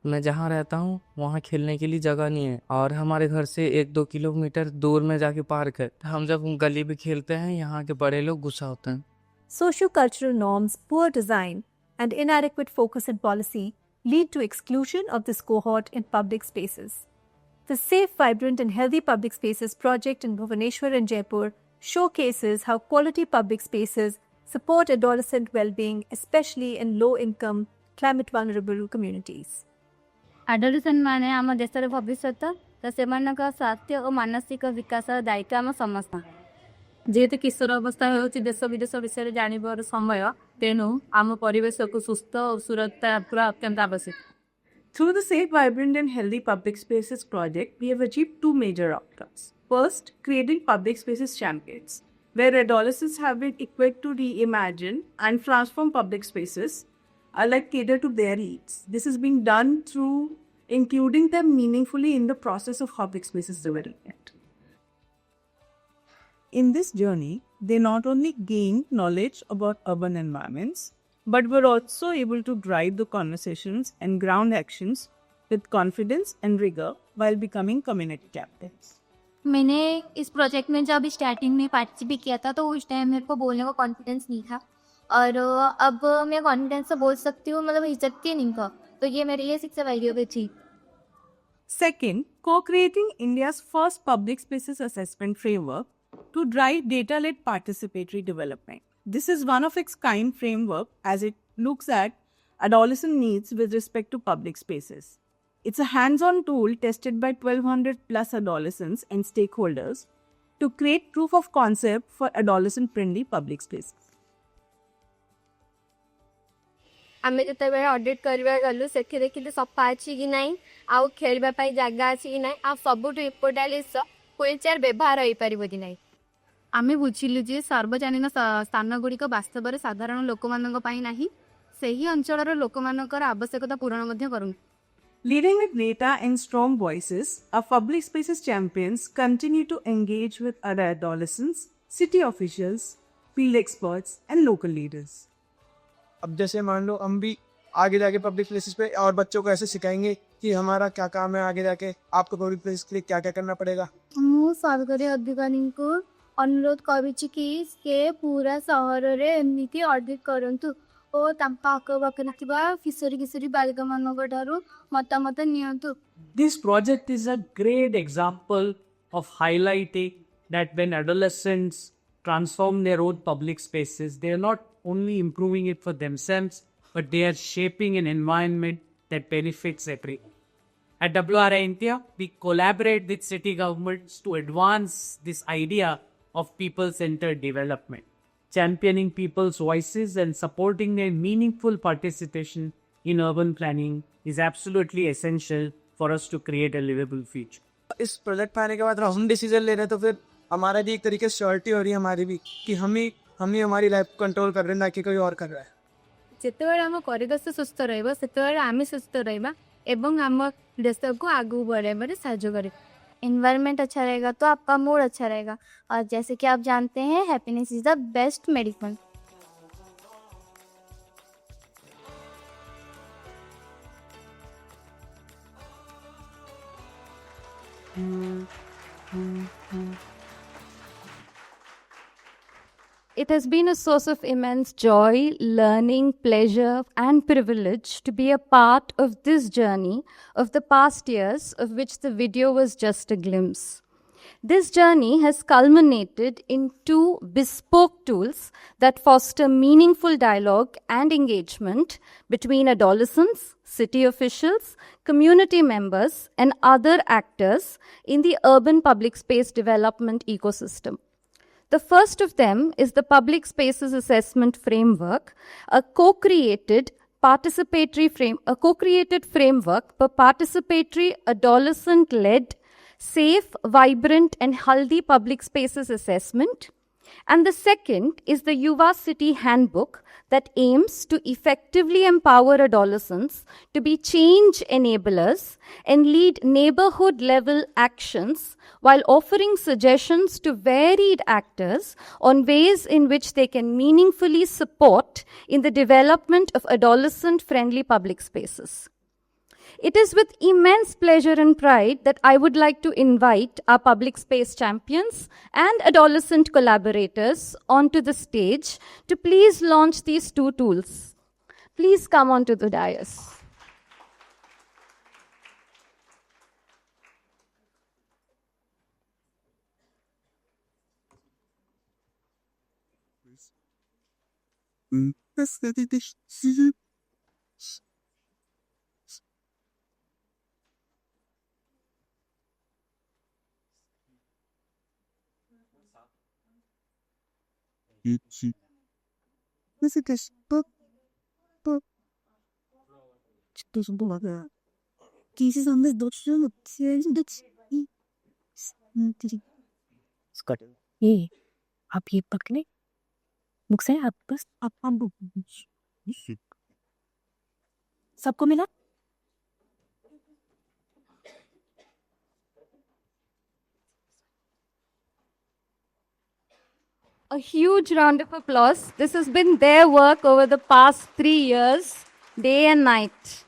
मैं जहाँ रहता हूँ वहाँ खेलने के लिए जगह नहीं है और हमारे घर से 1-2 किलोमीटर दूर में जाके पार्क है। हम जब गली में खेलते हैं यहाँ के बड़े लोग गुस्सा होते हैं। Socio-cultural norms, poor design, and inadequate focus and policy lead to exclusion of this cohort in public spaces. The Safe, Vibrant and Healthy Public Spaces project in Bhubaneswar and Jaipur showcases how quality public spaces support adolescent well-being, especially in low-income, climate-vulnerable communities. आडोलेसेंट माने आम देशर भविष्य तो से स्वास्थ्य और मानसिक विकास दायित्व आम समस्त जेहेतु किशोर अवस्था हो देश विदेश विषय जानवर समय तेणु आम परिवेश को सुस्थ और सुरक्षा पूरा अत्यंत आवश्यक। Through the Safe, Vibrant and Healthy Public Spaces project, we have achieved two major outcomes. First, creating public spaces champions, where adolescents have been equipped to reimagine and transform public spaces like cater to their needs. This is being done through including them meaningfully in the process of public spaces development. In this journey, they not only gained knowledge about urban environments, but were also able to drive the conversations and ground actions with confidence and rigor while becoming community captains. मैंने इस project में जब starting में participate किया था तो उस time मेरे को बोलने का कॉन्फिडेंस नहीं था और अब मैं कॉन्फिडेंस से बोल सकती हूँ, मतलब हिचकती नहीं था, तो ये मेरे लिए सबसे वैल्यूएबल थी। Second, co-creating India's first public spaces assessment framework to drive data-led participatory development. This is one of its kind framework as it looks at adolescent needs with respect to public spaces. It's a hands-on tool tested by 1200 plus adolescents and stakeholders to create proof of concept for adolescent-friendly public spaces. आम जो audit करवा गलु से देखिले सफा अच्छी कि नाई आउ खेलवाई जगह अच्छी कि नाई आ सबुठ इम्पोर्टाट व्हील चेयर व्यवहार हो पार कि नाई आम बुझिलु जे सार्वजनिक स्थान गुड़िक वास्तव साधारण लोक नहीं से ही अंचल लोक आवश्यकता पूरण करूँ। Leading with data and strong voices, our public spaces champions continue to engage with other adolescents, city officials, field experts, and local leaders. अब जैसे मान लो हम भी आगे जाके पब्लिक प्लेसेस पे और बच्चों को ऐसे सिखाएंगे कि हमारा क्या काम है, आगे जाके आपको पब्लिक प्लेस के लिए क्या क्या करना पड़ेगा। मु सरकारी अधिकारी को अनुरोध करुछि कि पूरा सहर रे एमनीति ऑडिट करंतु ओ तंका आखपाखरे थिबा किशोरी किशोरी बालिका मानक ठारू मतामत नियंतु। This project is a great example of highlighting that when adolescents transform their own public spaces, they are not only improving it for themselves, but they are shaping an environment that benefits everyone. At WRI India, we collaborate with city governments to advance this idea of people-centered development, championing people's voices and supporting their meaningful participation in urban planning is absolutely essential for us to create a livable future. इस project पे आने के बाद हम decision ले रहे हैं तो फिर हमारा भी एक तरीके से श्योरिटी हो रही है हमारी भी कि हम ही हमारी लाइफ कंट्रोल कर रहे हैं, ना कि कोई और कर रहा है। जितेबाला आम परिवेश सुस्थ रम सुस्थ रहा एवं आम देश को आगू बढ़ाने साहाय्य करे। इन्वायरमेंट अच्छा रहेगा तो आपका मूड अच्छा रहेगा और जैसे कि आप जानते हैं happiness is the best medicine. It has been a source of immense joy, learning, pleasure, and privilege to be a part of this journey of the past years, of which the video was just a glimpse. This journey has culminated in 2 bespoke tools that foster meaningful dialogue and engagement between adolescents, city officials, community members, and other actors in the urban public space development ecosystem. The first of them is the Public Spaces Assessment Framework, a co-created framework for participatory adolescent-led safe, vibrant, and healthy public spaces assessment. And the second is the Yuva City Handbook that aims to effectively empower adolescents to be change enablers and lead neighborhood-level actions while offering suggestions to varied actors on ways in which they can meaningfully support in the development of adolescent-friendly public spaces. It is with immense pleasure and pride that I would like to invite our public space champions and adolescent collaborators onto the stage to please launch these 2 tools. Please come onto the dais. ये आप ये पकड़े book से आप बस आप book सबको मिला A huge round of applause. This has been their work over the past 3 years, day and night.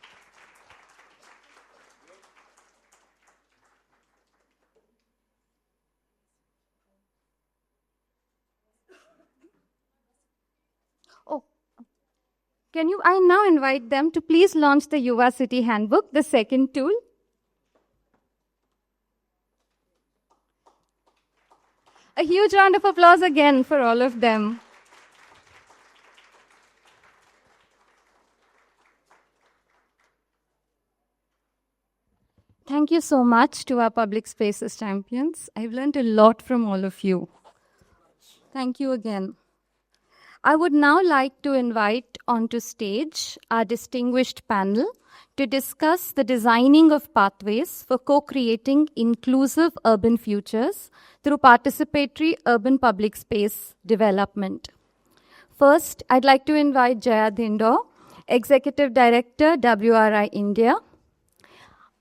Oh, I now invite them to please launch the Yuva City Handbook, the second tool. A huge round of applause again for all of them. Thank you so much to our public spaces champions. I've learned a lot from all of you. Thank you again. I would now like to invite onto stage our distinguished panel to discuss the designing of pathways for co-creating inclusive urban futures through participatory urban public space development. First, I'd like to invite Jaya Dhindor, Executive Director, WRI India,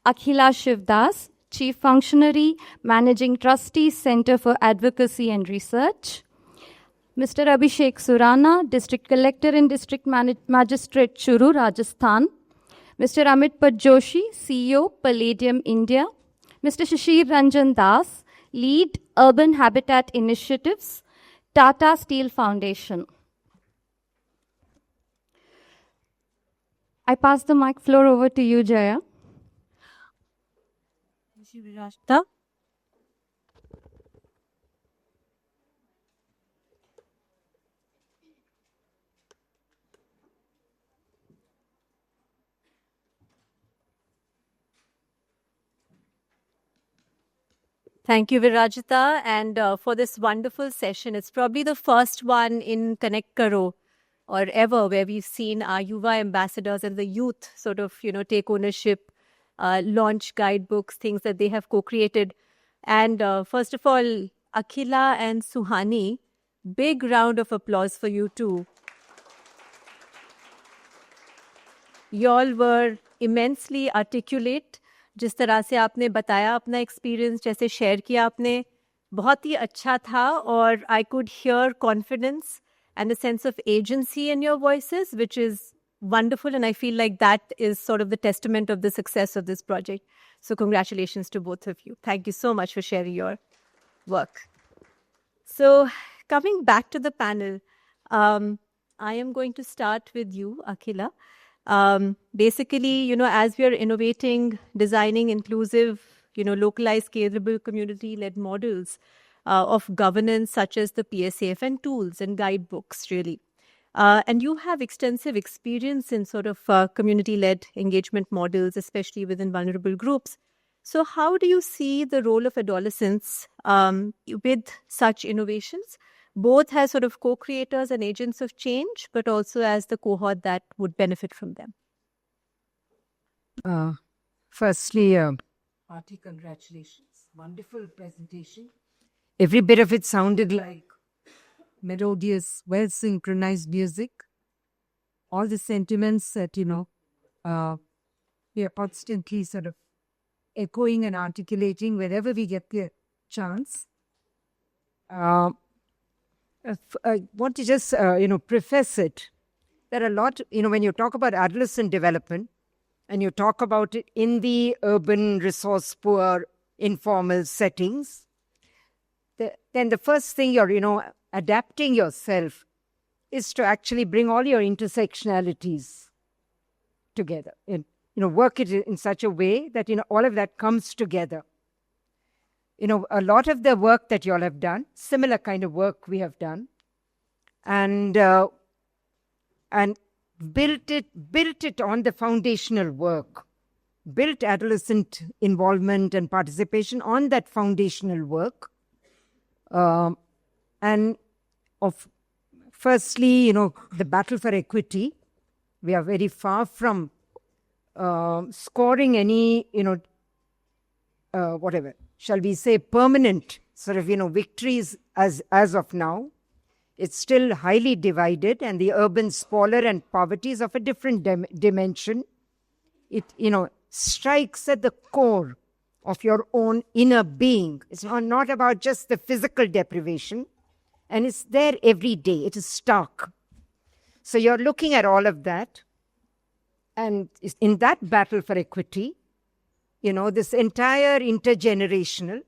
Akhila Shivdas, Chief Functionary, Managing Trustee, Center for Advocacy and Research, Mr. Abhishek Surana, District Collector and District Magistrate, Churu, Rajasthan, Mr. Amit Joshi, CEO, Palladium, India, Mr. Shishir Ranjan Das, Lead Urban Habitat Initiatives, Tata Steel Foundation. I pass the mic floor over to you, Jaya. Thank you, Virajita, and for this wonderful session. It's probably the first one in Connect Karo or ever where we've seen our Yuva ambassadors and the youth sort of, take ownership, launch guidebooks, things that they have co-created. And first of all, Akhila and Suhani, big round of applause for you too. Y'all were immensely articulate. जिस तरह से आपने बताया अपना experience, जैसे share किया आपने, बहुत ही अच्छा था और I could hear confidence and a sense of agency in your voices, which is wonderful, and I feel like that is sort of the testament of the success of this project. So congratulations to both of you. Thank you so much for sharing your work. So coming back to the panel, I am going to start with you, Akhila. Basically, as we are innovating, designing inclusive, localized, scalable, community-led models of governance, such as the PSAF, and tools and guidebooks, really. And you have extensive experience in sort of community-led engagement models, especially within vulnerable groups. So how do you see the role of adolescents with such innovations, both as sort of co-creators and agents of change, but also as the cohort that would benefit from them? Firstly, hearty congratulations. Wonderful presentation. Every bit of it sounded like melodious, well-synchronized music. All the sentiments that, we are constantly sort of echoing and articulating wherever we get the chance. I want to just, preface it. There are a lot, when you talk about adolescent development, and you talk about it in the urban, resource-poor, informal settings, then the first thing you're, adapting yourself is to actually bring all your intersectionalities together and, work it in such a way that, all of that comes together. A lot of the work that you all have done, similar kind of work we have done, and built it on the foundational work, built adolescent involvement and participation on that foundational work. And of firstly, the battle for equity, we are very far from scoring any, whatever, shall we say, permanent sort of, victories as of now. It's still highly divided, and the urban squalor and poverty is of a different dimension. It, strikes at the core of your own inner being. It's not about just the physical deprivation, and it's there every day. It is stark. So you're looking at all of that, and in that battle for equity, this entire intergenerational,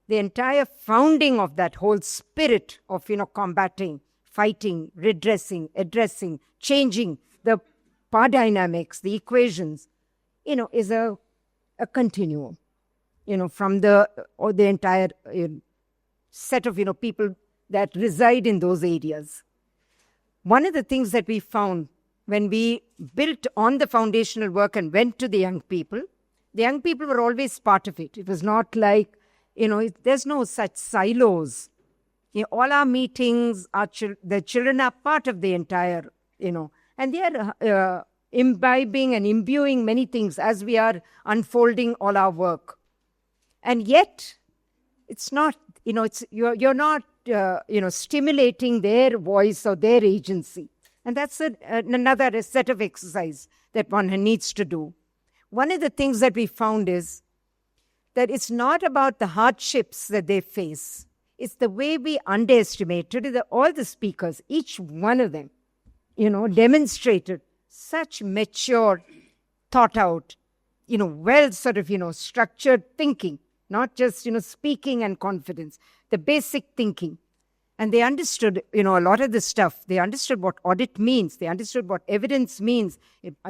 the entire founding of that whole spirit of, combating, fighting, redressing, addressing, changing the power dynamics, the equations, is a continuum, from the entire set of, people that reside in those areas. One of the things that we found when we built on the foundational work and went to the young people were always part of it. It was not like, there's no such silos. All our meetings, the children are part of the entire, and they are imbibing and imbuing many things as we are unfolding all our work. And yet, it's not, you're not, stimulating their voice or their agency. And that's another set of exercise that one needs to do. One of the things that we found is that it's not about the hardships that they face. It's the way we underestimate. Today, all the speakers, each one of them, demonstrated such mature, thought out, well sort of, structured thinking, not just, speaking and confidence, the basic thinking. And they understood, a lot of this stuff. They understood what audit means. They understood what evidence means.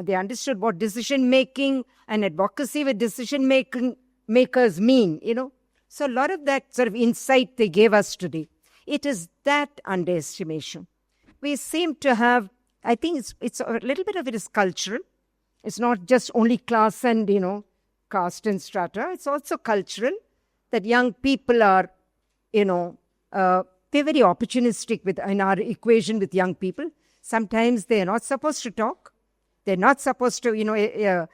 They understood what decision-making and advocacy with decision-makers mean, So a lot of that sort of insight they gave us today, it is that underestimation. We seem to have, I think it's a little bit of it is cultural. It's not just only class and, caste and strata. It's also cultural that young people are, they're very opportunistic in our equation with young people. Sometimes they're not supposed to talk. They're not supposed to,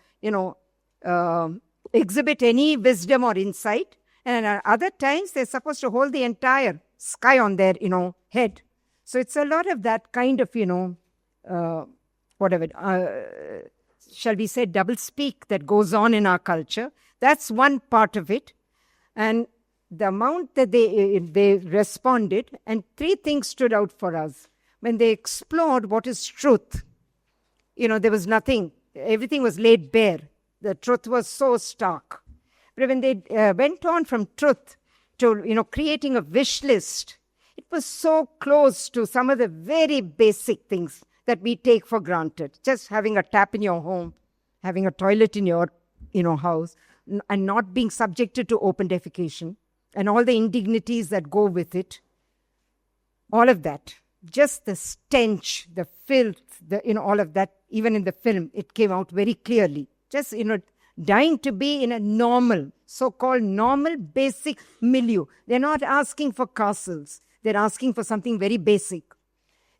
exhibit any wisdom or insight. And at other times, they're supposed to hold the entire sky on their, head. So it's a lot of that kind of, shall we say, double speak that goes on in our culture. That's one part of it. And the amount that they responded, and three things stood out for us. When they explored what is truth, there was nothing. Everything was laid bare. The truth was so stark. But when they went on from truth to, creating a wish list, it was so close to some of the very basic things that we take for granted. Just having a tap in your home, having a toilet in your, house, and not being subjected to open defecation, and all the indignities that go with it. All of that. Just the stench, the filth, all of that, even in the film, it came out very clearly. Just, dying to be in a normal, so-called normal, basic milieu. They're not asking for castles. They're asking for something very basic.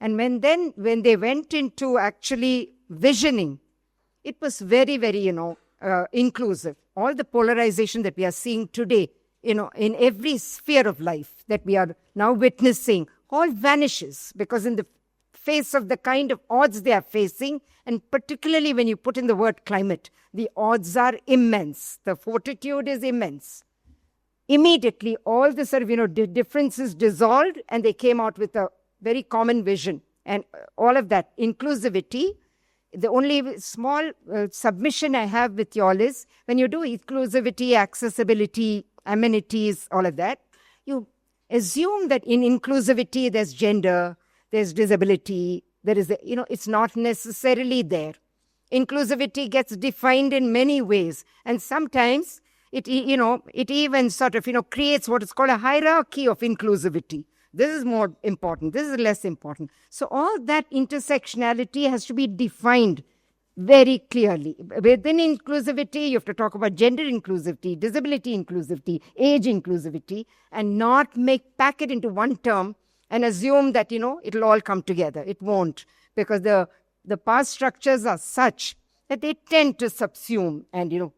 And when they went into actually visioning, it was very, very, inclusive. All the polarization that we are seeing today, in every sphere of life that we are now witnessing, all vanishes because in the face of the kind of odds they are facing, and particularly when you put in the word climate, the odds are immense. The fortitude is immense. Immediately, all the sort of, differences dissolved, and they came out with a very common vision. And all of that, inclusivity. The only small submission I have with you all is, when you do inclusivity, accessibility, amenities, all of that, you assume that in inclusivity there's gender, there's disability, there is, it's not necessarily there. Inclusivity gets defined in many ways, and sometimes it even sort of, creates what is called a hierarchy of inclusivity. This is more important, this is less important. So all that intersectionality has to be defined very clearly. Within inclusivity, you have to talk about gender inclusivity, disability inclusivity, age inclusivity, and not pack it into one term and assume that, it'll all come together. It won't, because the power structures are such that they tend to subsume, and,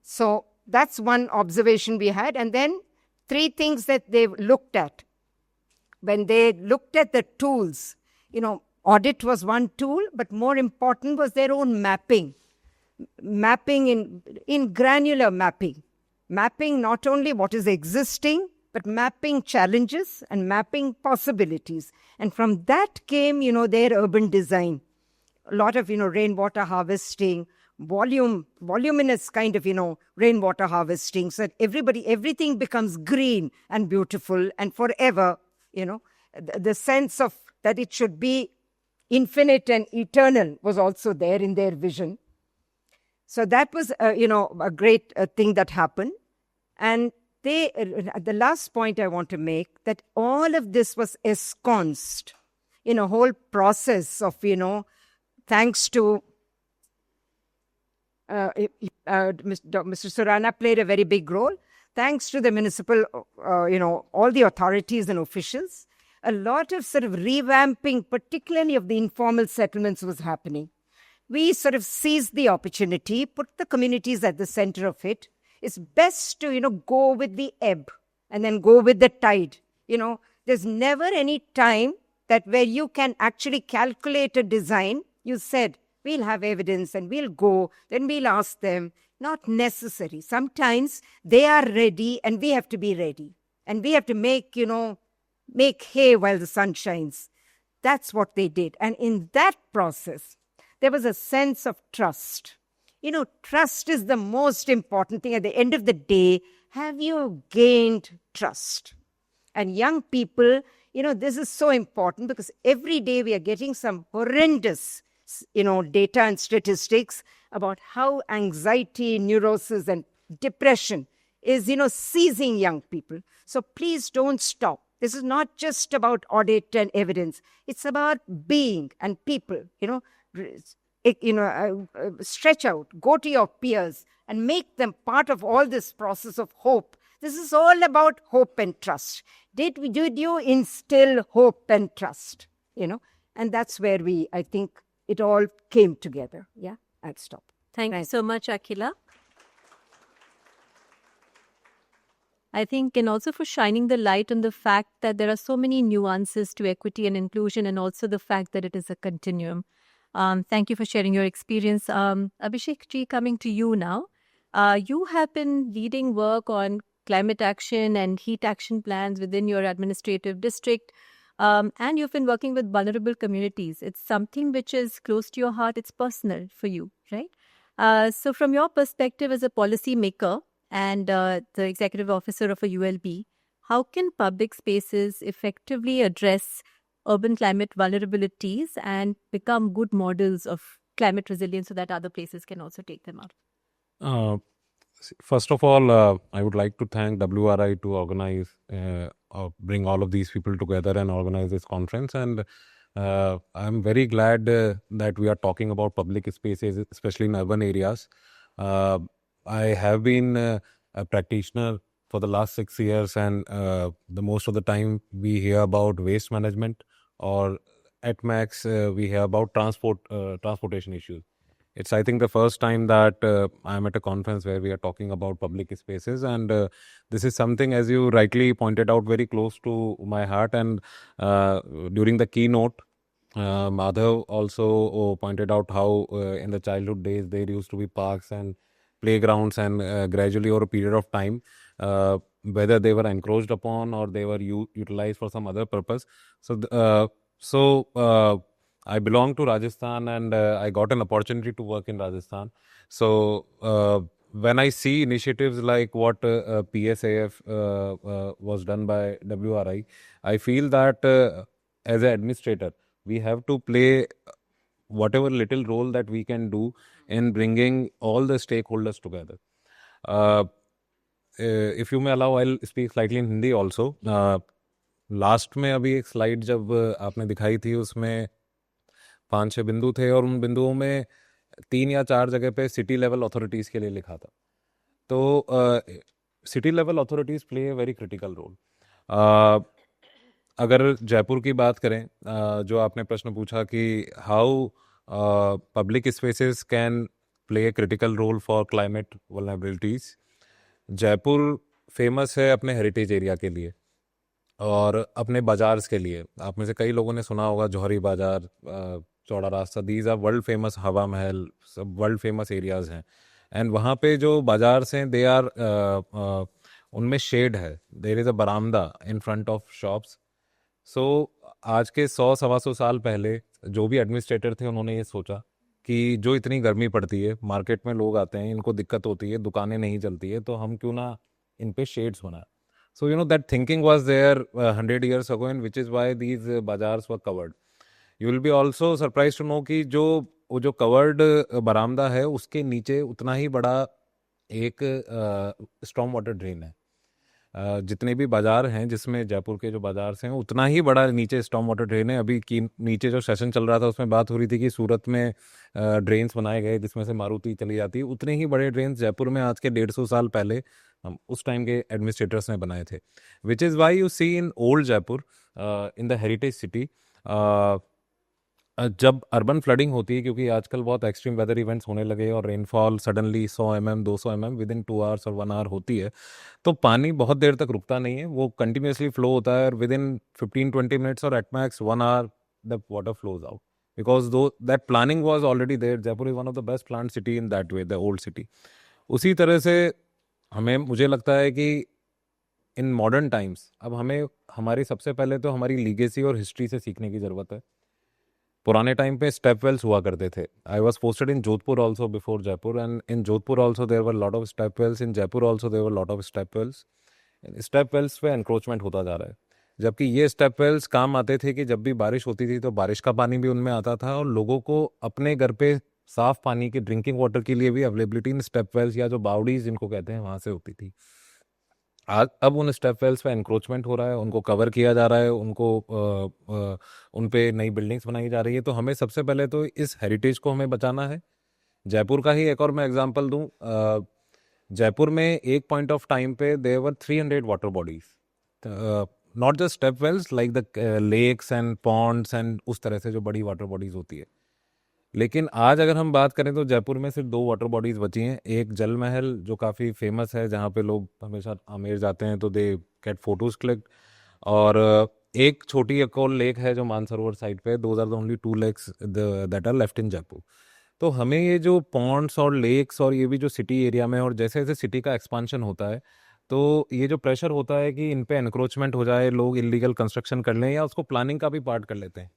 so that's one observation we had. And then 3 things that they looked at. When they looked at the tools, audit was one tool, but more important was their own mapping. Mapping in granular mapping. Mapping not only what is existing, but mapping challenges and mapping possibilities. And from that came, their urban design. A lot of, rainwater harvesting, voluminous kind of, rainwater harvesting, so that everything becomes green and beautiful and forever, the sense of that it should be infinite and eternal was also there in their vision. So that was, a great thing that happened. And the last point I want to make, that all of this was ensconced in a whole process of, thanks to Mr. Surana played a very big role. Thanks to the municipal, all the authorities and officials, a lot of sort of revamping, particularly of the informal settlements, was happening. We sort of seized the opportunity, put the communities at the center of it. It's best to, go with the ebb and then go with the tide. There's never any time that where you can actually calculate a design. You said, we'll have evidence and we'll go, then we'll ask them. Not necessary. Sometimes they are ready and we have to be ready. And we have to make hay while the sun shines. That's what they did. And in that process, there was a sense of trust. Trust is the most important thing. At the end of the day, have you gained trust? And young people, this is so important because every day we are getting some horrendous, data and statistics about how anxiety, neurosis, and depression is, seizing young people. So please don't stop. This is not just about audit and evidence. It's about being and people, stretch out, go to your peers and make them part of all this process of hope. This is all about hope and trust. Did you instill hope and trust? And that's where I think it all came together. Yeah, I'll stop. Thank you so much, Akhila. I think, and also for shining the light on the fact that there are so many nuances to equity and inclusion, and also the fact that it is a continuum. Thank you for sharing your experience. Abhishek ji, coming to you now. You have been leading work on climate action and heat action plans within your administrative district. And you've been working with vulnerable communities. It's something which is close to your heart. It's personal for you, right? So from your perspective as a policy maker and the executive officer of a ULB, how can public spaces effectively address urban climate vulnerabilities and become good models of climate resilience so that other places can also take them up? First of all, I would like to thank WRI to organize, bring all of these people together and organize this conference. And I'm very glad that we are talking about public spaces, especially in urban areas. I have been a practitioner for the last 6 years, and the most of the time we hear about waste management, or at max we hear about transportation issues. It's, I think, the first time that I'm at a conference where we are talking about public spaces, and this is something, as you rightly pointed out, very close to my heart. And during the keynote, Madhav also pointed out how in the childhood days there used to be parks and playgrounds, and gradually over a period of time, whether they were encroached upon or they were utilized for some other purpose. So I belong to Rajasthan, and I got an opportunity to work in Rajasthan. So when I see initiatives like what PSAF was done by WRI, I feel that as an administrator, we have to play whatever little role that we can do in bringing all the stakeholders together. If you may allow, I'll speak slightly in Hindi also. Last में अभी एक slide जब आपने दिखाई थी, उसमें 5-6 बिंदु थे, और उन बिंदुओं में 3 या 4 जगह पे सिटी लेवल अथॉरिटीज़ के लिए लिखा था. तो city level authorities play a very critical role. अगर जयपुर की बात करें, जो आपने प्रश्न पूछा कि how public spaces can play a critical role for climate vulnerabilities. Jaipur famous है अपने हेरिटेज एरिया के लिए और अपने बाजार्स के लिए. आप में से कई लोगों ने सुना होगा जौहरी Bazaar, Chaura Rasta. These are world famous. Hawa Mahal, सब वर्ल्ड फेमस एरियाज हैं. एंड वहाँ पे जो बाजार्स हैं, दे आर उनमें शेड है. There is a baramda in front of shops. So आज के 100-125 साल पहले जो भी एडमिनिस्ट्रेटर थे, उन्होंने ये सोचा कि जो इतनी गर्मी पड़ती है, मार्केट में लोग आते हैं, इनको दिक्कत होती है, दुकानें नहीं चलती है, तो हम क्यों ना इन पे शेड्स बनाए. So, that thinking was there 100 years ago, and which is why these bazaars were covered. You will be also surprised to know कि जो covered बरामदा है, उसके नीचे उतना ही बड़ा एक storm water drain है. जितने भी बाजार हैं, जिसमें जयपुर के जो बाजार हैं, उतना ही बड़ा नीचे स्टॉर्म वाटर ड्रेन है. अभी की नीचे जो सेशन चल रहा था, उसमें बात हो रही थी कि सूरत में ड्रेन्स बनाए गए जिसमें से मारुति चली जाती है. उतने ही बड़े ड्रेन्स जयपुर में आज के 150 साल पहले हम उस टाइम के एडमिनिस्ट्रेटर्स ने बनाए थे. Which is why you see in old Jaipur, in the heritage city, जब अर्बन फ्लडिंग होती है, क्योंकि आजकल बहुत एक्सट्रीम वेदर इवेंट्स होने लगे और rainfall suddenly 100 mm 200 mm with in 2 hours और 1 hour होती है, तो पानी बहुत देर तक रुकता नहीं है. वो कंटिन्यूसली फ्लो होता है, और विद इन 15-20 minutes और at max 1 hour the water flows out, because though that planning was already there. Jaipur is one of the best plan city in that way, the old city. उसी तरह से मुझे लगता है कि इन मॉडर्न टाइम्स अब हमें हमारी सबसे पहले तो हमारी लीगेसी और हिस्ट्री से सीखने की ज़रूरत है. पुराने टाइम पे स्टेप वेल्स हुआ करते थे. I was posted in Jodhpur also before Jaipur, and in Jodhpur also there were lot of step wells. In Jaipur also there were lot of step wells. Step wells पे एनक्रोचमेंट होता जा रहा है, जबकि ये स्टेप वेल्स काम आते थे कि जब भी बारिश होती थी तो बारिश का पानी भी उनमें आता था, और लोगों को अपने घर पे साफ पानी की ड्रिंकिंग वाटर के लिए भी अवेलेबिलिटी इन स्टेप वेल्स, या जो बावड़ीज जिनको कहते हैं, वहाँ से होती थी. आज अब उन स्टेप वेल्स पे एनक्रोचमेंट हो रहा है, उनको कवर किया जा रहा है, उन पे नई बिल्डिंग्स बनाई जा रही है. तो हमें सबसे पहले तो इस हेरिटेज को हमें बचाना है. जयपुर का ही एक और मैं एग्जांपल दूं. जयपुर में एक पॉइंट ऑफ टाइम पे there were 300 water bodies, not just step wells, like the lakes and ponds and उस तरह से जो बड़ी वाटर बॉडीज होती है. लेकिन आज अगर हम बात करें तो जयपुर में सिर्फ 2 वाटर बॉडीज़ बची हैं. एक जल महल जो काफ़ी फेमस है, जहाँ पे लोग हमेशा आमेर जाते हैं तो दे गेट फोटोज़ क्लिक, और एक छोटी एक और लेक है जो मानसरोवर साइड पे. Those are the only 2 lakes that are left in Jaipur. तो हमें ये जो पॉन्ड्स और लेक्स और ये भी जो सिटी एरिया में, और जैसे जैसे सिटी का एक्सपांशन होता है, तो ये जो प्रेशर होता है कि इन पे एनक्रोचमेंट हो जाए, लोग इलीगल कंस्ट्रक्शन कर लें या उसको प्लानिंग का भी पार्ट कर लेते हैं।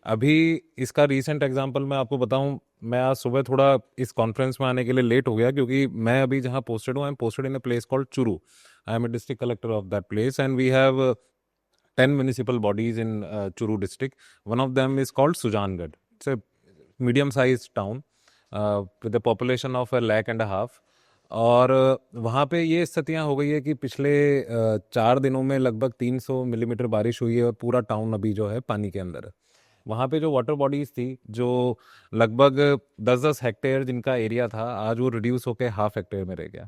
अभी इसका रीसेंट एग्जांपल मैं आपको बताऊं, मैं आज सुबह थोड़ा इस कॉन्फ्रेंस में आने के लिए लेट हो गया क्योंकि मैं अभी जहां पोस्टेड हूँ, I am posted in a place called Churu. I am a district collector of that place and we have 10 municipal bodies in Churu district. One of them is called Sujangarh. It's a medium-sized town with a population of 1.5 lakh. और वहाँ पे ये स्थितियाँ हो गई है कि पिछले 4 दिनों में लगभग 300 मिलीमीटर बारिश हुई है और पूरा टाउन अभी जो है पानी के अंदर है। वहाँ पे जो वाटर बॉडीज थी जो लगभग 10-10 हेक्टेयर जिनका एरिया था, आज वो रिड्यूस होकर 1/2 हेक्टेयर में रह गया।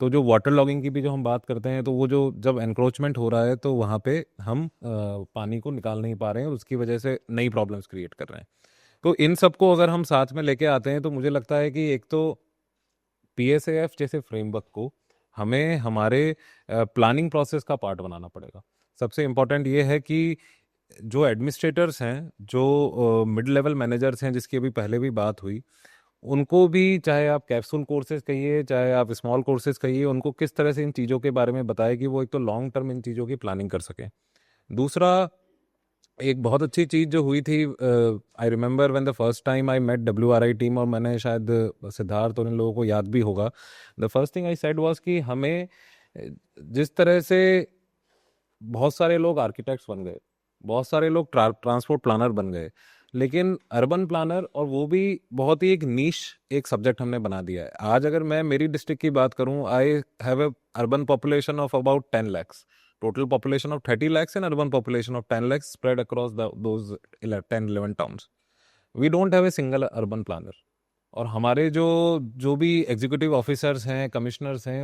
तो जो वाटर लॉगिंग की भी जो हम बात करते हैं, तो वो जो जब एनक्रोचमेंट हो रहा है तो वहाँ पे हम पानी को निकाल नहीं पा रहे हैं और उसकी वजह से नई प्रॉब्लम्स क्रिएट कर रहे हैं। तो इन सबको अगर हम साथ में लेके आते हैं तो मुझे लगता है कि एक तो PSAF जैसे फ्रेमवर्क को हमें हमारे प्लानिंग प्रोसेस का पार्ट बनाना पड़ेगा। सबसे इम्पोर्टेंट ये है कि जो एडमिनिस्ट्रेटर्स हैं, जो मिड लेवल मैनेजर्स हैं, जिसकी अभी पहले भी बात हुई, उनको भी, चाहे आप कैप्सूल कोर्सेज कहिए, चाहे आप स्मॉल कोर्सेज कहिए, उनको किस तरह से इन चीज़ों के बारे में बताए कि वो एक तो लॉन्ग टर्म इन चीज़ों की प्लानिंग कर सकें। दूसरा, एक बहुत अच्छी चीज़ जो हुई थी, I remember when the first time I met WRI team, और मैंने शायद सिद्धार्थ और इन लोगों को याद भी होगा, the first thing I said was कि हमें जिस तरह से बहुत सारे लोग आर्किटेक्ट्स बन गए, बहुत सारे लोग ट्रांसपोर्ट प्लानर बन गए, लेकिन अर्बन प्लानर, और वो भी बहुत ही एक नीश एक सब्जेक्ट हमने बना दिया है। आज अगर मैं मेरी डिस्ट्रिक्ट की बात करूं, I have a urban population of about 10 lakhs, total population of 30 lakhs and urban population of 10 lakhs spread across those 10-11 towns. We don't have a single urban planner. और हमारे जो जो भी एग्जीक्यूटिव ऑफिसर्स हैं, commissioners हैं,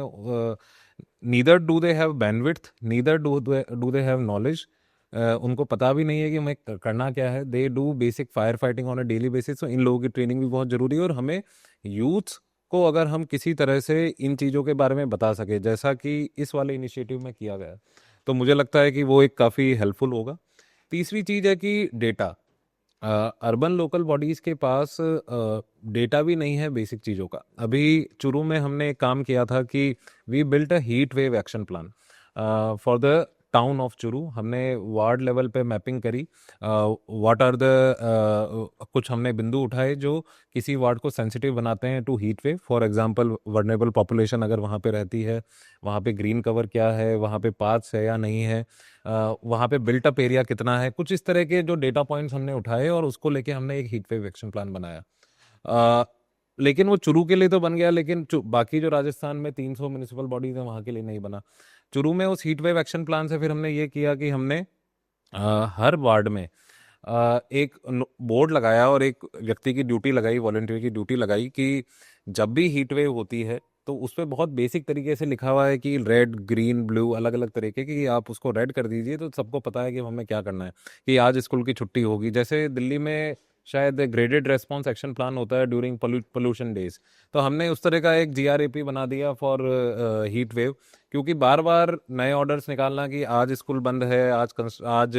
neither do they have bandwidth, neither do they have knowledge. उनको पता भी नहीं है कि हमें करना क्या है। They do basic fire fighting on a daily basis. तो इन लोगों की ट्रेनिंग भी बहुत ज़रूरी है, और हमें यूथ्स को अगर हम किसी तरह से इन चीज़ों के बारे में बता सके, जैसा कि इस वाले इनिशिएटिव में किया गया, तो मुझे लगता है कि वो एक काफ़ी हेल्पफुल होगा। तीसरी चीज़ है कि डेटा। अर्बन लोकल बॉडीज़ के पास डेटा भी नहीं है बेसिक चीज़ों का। अभी चुरू में हमने एक काम किया था कि we built a heat wave action plan for the town of Churu. हमने वार्ड लेवल पे मैपिंग करी, व्हाट आर द कुछ हमने बिंदु उठाए जो किसी वार्ड को सेंसिटिव बनाते हैं to heat wave. For example, vulnerable population अगर वहाँ पे रहती है, वहाँ पे ग्रीन कवर क्या है, वहाँ पे पाथ्स है या नहीं है, वहाँ पे बिल्ट अप एरिया कितना है, कुछ इस तरह के जो डेटा पॉइंट्स हमने उठाए और उसको लेके हमने एक हीट वेव एक्शन प्लान बनाया। लेकिन वो चुरू के लिए तो बन गया, लेकिन बाकी जो राजस्थान में 300 म्यूनिसिपल बॉडीज हैं वहाँ के लिए नहीं बना। चुरू में उस हीट वेव एक्शन प्लान से फिर हमने ये किया कि हमने हर वार्ड में एक बोर्ड लगाया और एक व्यक्ति की ड्यूटी लगाई, वॉलंटियर की ड्यूटी लगाई कि जब भी हीट वेव होती है तो उस पर बहुत बेसिक तरीके से लिखा हुआ है कि रेड, ग्रीन, ब्लू, अलग अलग तरीके की, आप उसको रेड कर दीजिए तो सबको पता है कि हमें क्या करना है, कि आज स्कूल की छुट्टी होगी। जैसे दिल्ली में शायद ग्रेडेड रेस्पॉन्स एक्शन प्लान होता है ड्यूरिंग पोल्यूशन डेज, तो हमने उस तरह का एक GRAP बना दिया फॉर हीट वेव, क्योंकि बार बार नए ऑर्डर्स निकालना कि आज स्कूल बंद है, आज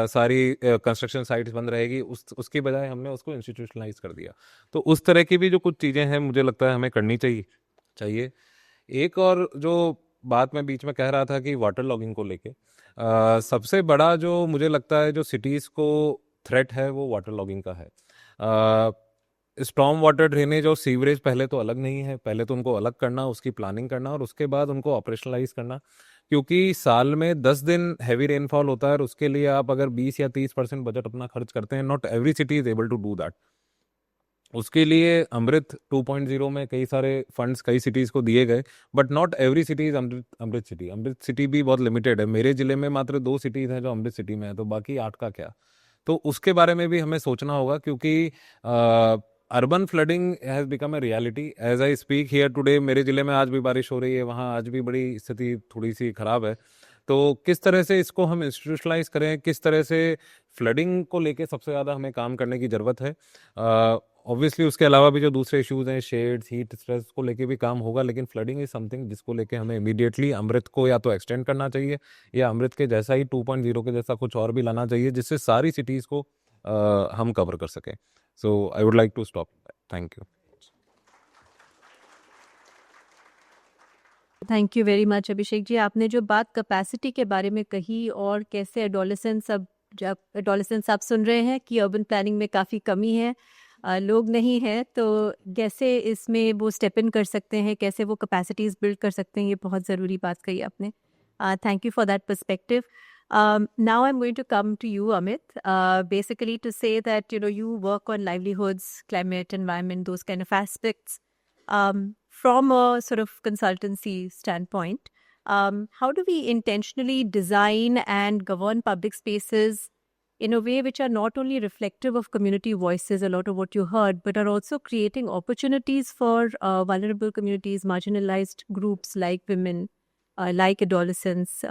सारी कंस्ट्रक्शन साइट्स बंद रहेगी, उसकी बजाय हमने उसको इंस्टीट्यूशनलाइज कर दिया। तो उस तरह की भी जो कुछ चीज़ें हैं मुझे लगता है हमें करनी चाहिए। एक और जो बात मैं बीच में कह रहा था कि वाटर लॉगिंग को लेके, सबसे बड़ा जो मुझे लगता है जो सिटीज़ को थ्रेट है वो वाटर लॉगिंग का है। स्टॉर्म वाटर ड्रेनेज और सीवरेज पहले तो अलग नहीं है, पहले तो उनको अलग करना, उसकी प्लानिंग करना और उसके बाद उनको ऑपरेशनलाइज करना, क्योंकि साल में 10 दिन हैवी रेनफॉल होता है और उसके लिए आप अगर 20 या 30% बजट अपना खर्च करते हैं, not every city is able to do that. उसके लिए अमृत 2.0 में कई सारे फंड्स कई सिटीज़ को दिए गए, but not every city is Amrut city भी बहुत लिमिटेड है। मेरे ज़िले में मात्र 2 सिटीज़ हैं जो अमृत सिटी में है, तो बाकी 8 का क्या। तो उसके बारे में भी हमें सोचना होगा, क्योंकि urban flooding has become a reality as I speak here today. मेरे ज़िले में आज भी बारिश हो रही है, वहाँ आज भी बड़ी स्थिति थोड़ी सी ख़राब है। तो किस तरह से इसको हम इंस्टीट्यूशनलाइज करें, किस तरह से फ्लडिंग को लेके सबसे ज़्यादा हमें काम करने की ज़रूरत है। ऑब्वियसली उसके अलावा भी जो दूसरे इश्यूज़ हैं, शेड्स, हीट स्ट्रेस को लेके भी काम होगा, लेकिन फ्लडिंग इज़ समथिंग जिसको लेके हमें इमीडिएटली अमृत को या तो एक्सटेंड करना चाहिए या अमृत के जैसा ही 2.0 के जैसा कुछ और भी लाना चाहिए, जिससे सारी सिटीज़ को हम कवर कर सकें। So I would like to stop. Thank you. Thank you very much Abhishek ji. आपने जो बात कैपेसिटी के बारे में कही और कैसे एडोलेसेंट्स, अब जब एडोलेसेंट्स आप सुन रहे हैं कि अर्बन प्लानिंग में काफ़ी कमी है, लोग नहीं हैं, तो कैसे इसमें वो स्टेप इन कर सकते हैं, कैसे वो कैपेसिटीज़ बिल्ड कर सकते हैं, ये बहुत ज़रूरी बात कही आपने। Thank you for that perspective. Now I'm going to come to you, Amit, basically to say that, you work on livelihoods, climate, environment, those kind of aspects. From a sort of consultancy standpoint, how do we intentionally design and govern public spaces in a way which are not only reflective of community voices, a lot of what you heard, but are also creating opportunities for vulnerable communities, marginalized groups like women, like adolescents?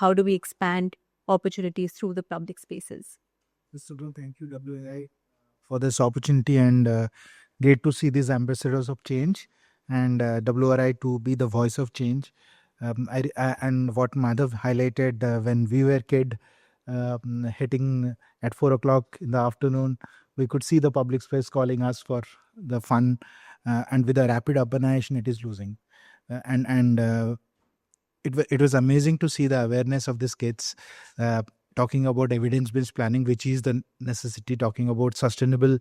How do we expand opportunities through the public spaces? Thank you, WI, for this opportunity, and great to see these ambassadors of change and WRI to be the voice of change. And what Madhav highlighted, when we were kid, hitting at 4 o'clock in the afternoon, we could see the public space calling us for the fun, and with the rapid urbanization, it is losing. It was amazing to see the awareness of these kids talking about evidence-based planning, which is the necessity, talking about sustainable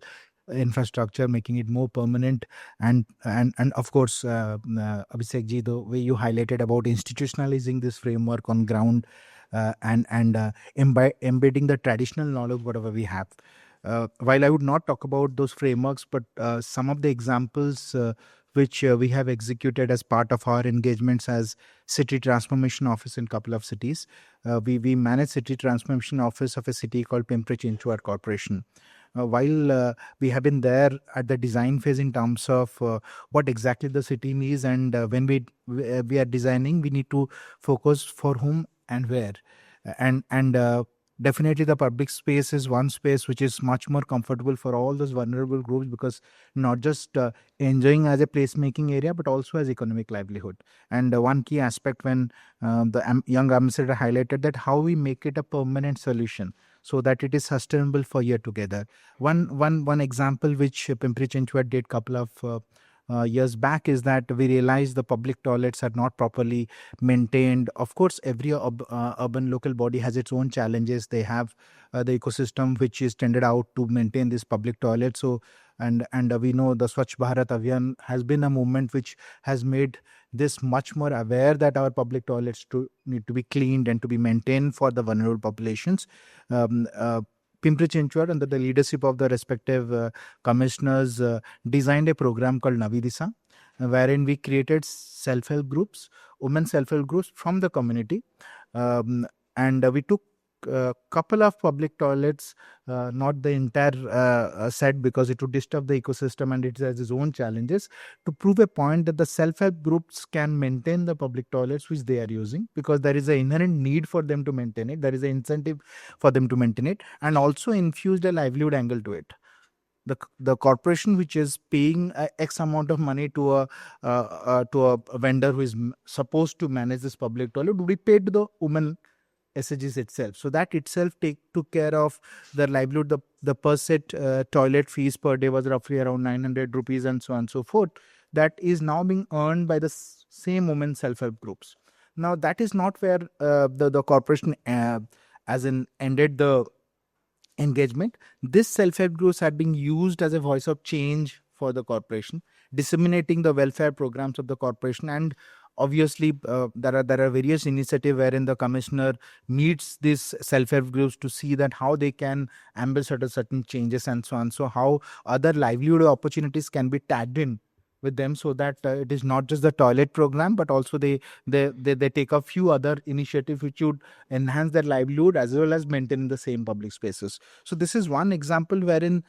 infrastructure, making it more permanent, and of course, Abhishek ji, the way you highlighted about institutionalizing this framework on ground, and embedding the traditional knowledge whatever we have. While I would not talk about those frameworks, but some of the examples which we have executed as part of our engagements as city transformation office in couple of cities. We manage city transformation office of a city called Pimpri-Chinchwad Corporation. While we have been there at the design phase in terms of what exactly the city needs, and when we are designing, we need to focus for whom and where. And definitely the public space is one space which is much more comfortable for all those vulnerable groups, because not just enjoying as a placemaking area, but also as economic livelihood. And one key aspect when the young ambassador highlighted that how we make it a permanent solution so that it is sustainable for year together. One example which Pimpri-Chinchwad did couple of years back is that we realized the public toilets are not properly maintained. Of course, every urban local body has its own challenges. They have the ecosystem which is tended out to maintain this public toilet. So, and we know the Swachh Bharat Abhiyan has been a movement which has made this much more aware that our public toilets need to be cleaned and to be maintained for the vulnerable populations. Pimpri-Chinchwad, under the leadership of the respective commissioners, designed a program called Navi Disa, wherein we created self-help groups, women self-help groups from the community, and we took a couple of public toilets, not the entire set, because it would disturb the ecosystem and it has its own challenges, to prove a point that the self-help groups can maintain the public toilets which they are using, because there is an inherent need for them to maintain it, there is an incentive for them to maintain it, and also infused a livelihood angle to it. The corporation which is paying X amount of money to a vendor who is supposed to manage this public toilet would be paid to the women SHGs itself. So that itself took care of their livelihood. The per set toilet fees per day was roughly around 900 rupees and so on and so forth. That is now being earned by the same women self-help groups. Now that is not where the corporation as in ended the engagement. This self-help groups had been used as a voice of change for the corporation, disseminating the welfare programs of the corporation. And obviously there are various initiatives wherein the commissioner meets these self-help groups to see that how they can ambassade certain changes and so on, so how other livelihood opportunities can be tagged in with them, so that it is not just the toilet program, but also they take a few other initiatives which would enhance their livelihood as well as maintain the same public spaces. So this is one example wherein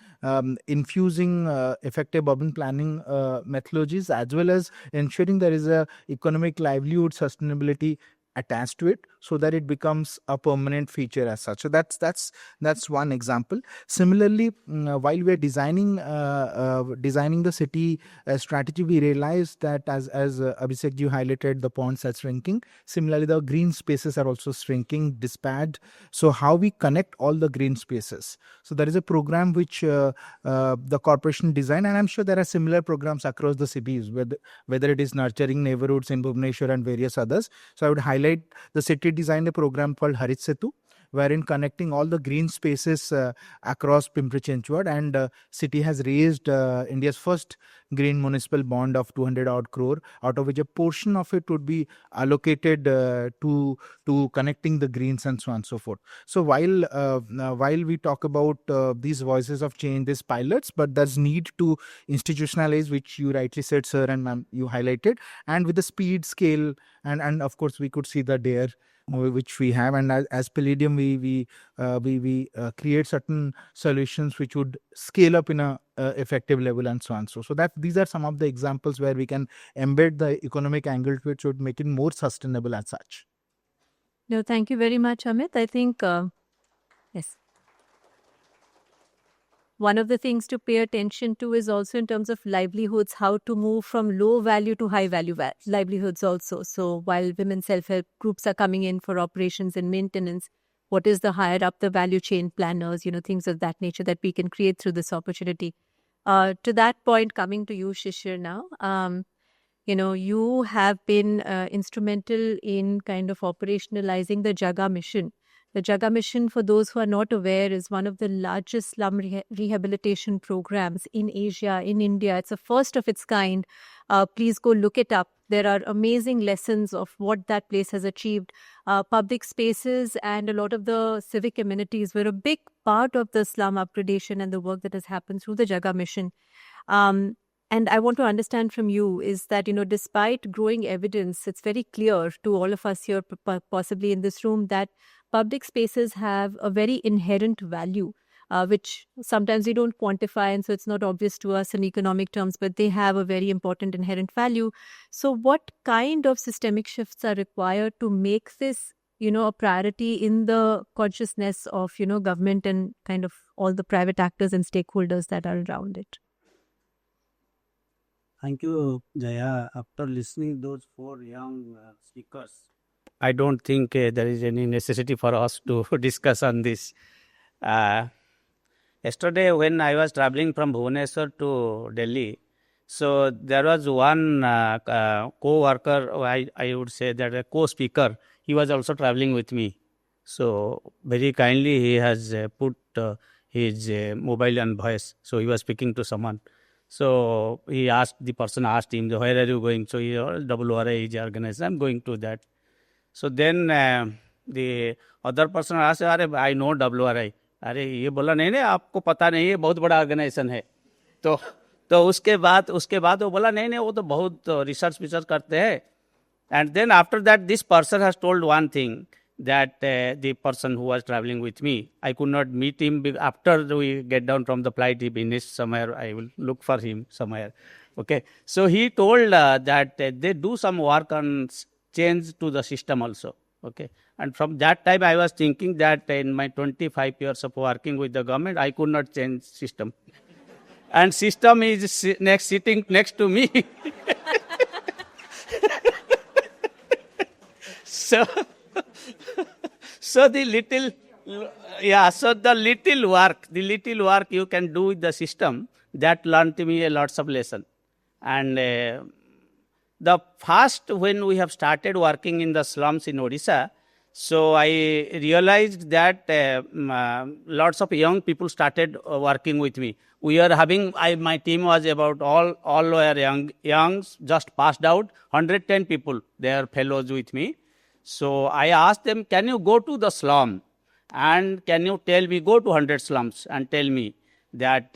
infusing effective urban planning methodologies as well as ensuring there is a economic livelihood sustainability attached to it, so that it becomes a permanent feature as such. So that's one example. Similarly, while we are designing the city strategy, we realized that as Abhishek ji highlighted, the ponds are shrinking. Similarly, the green spaces are also shrinking, disparate. So how we connect all the green spaces? So there is a program which the corporation design, and I'm sure there are similar programs across the cities, whether it is nurturing neighborhoods in Bhubaneswar and various others. So I would highlight the city designed a program called Harit Setu, wherein connecting all the green spaces across Pimpri-Chinchwad, and city has raised India's first green municipal bond of 200 odd crore, out of which a portion of it would be allocated to connecting the greens and so on and so forth. So while we talk about these voices of change, these pilots, but there's need to institutionalize, which you rightly said, sir, and ma'am, you highlighted, and with the speed, scale, and of course we could see the dare which we have, and as Palladium we create certain solutions which would scale up in a effective level, and so on. So that these are some of the examples where we can embed the economic angle to it, should make it more sustainable as such. No, thank you very much, Amit. I think yes. One of the things to pay attention to is also in terms of livelihoods, how to move from low value to high value livelihoods also. So while women self-help groups are coming in for operations and maintenance, what is the higher up the value chain planners, things of that nature that we can create through this opportunity. To that point, coming to you, Shishir, now, you have been instrumental in kind of operationalizing the Jaga mission. The Jaga mission, for those who are not aware, is one of the largest slum rehabilitation programs in Asia, in India. It's a first of its kind. Please go look it up. There are amazing lessons of what that place has achieved. Public spaces and a lot of the civic amenities were a big part of the slum upgradation and the work that has happened through the Jaga mission. And I want to understand from you is that, despite growing evidence, it's very clear to all of us here, possibly in this room, that public spaces have a very inherent value, which sometimes we don't quantify, and so it's not obvious to us in economic terms, but they have a very important inherent value. So what kind of systemic shifts are required to make this, a priority in the consciousness of, government and kind of all the private actors and stakeholders that are around it? Thank you, Jaya. After listening those four young speakers, I don't think there is any necessity for us to discuss on this. Yesterday, when I was traveling from Bhubaneswar to Delhi, so there was one co-worker, I would say that a co-speaker, he was also traveling with me. So very kindly he has put his mobile on voice. So he was speaking to someone. So the person asked him, where are you going? So he WRI is organized. I'm going to that. So then the other person asked, I know WRI. अरे ये बोला नहीं आपको पता नहीं है बहुत बड़ा ऑर्गेनाइजेशन है तो उसके बाद वो बोला नहीं वो तो बहुत रिसर्च करते हैं. And then after that this person has told one thing, that the person who was traveling with me, I could not meet him after we get down from the flight. He finished somewhere, I will look for him somewhere. Okay, so he told that they do some work on change to the system also. Okay, and from that time I was thinking that in my 25 years of working with the government, I could not change system. And system is sitting next to me. So the little work you can do with the system, that learned me a lots of lesson. And the first, when we have started working in the slums in Odisha, so I realized that lots of young people started working with me. We are having, my team was about all were young, just passed out, 110 people, they are fellows with me. So I asked them, can you go to the slum and can you tell me, go to 100 slums and tell me that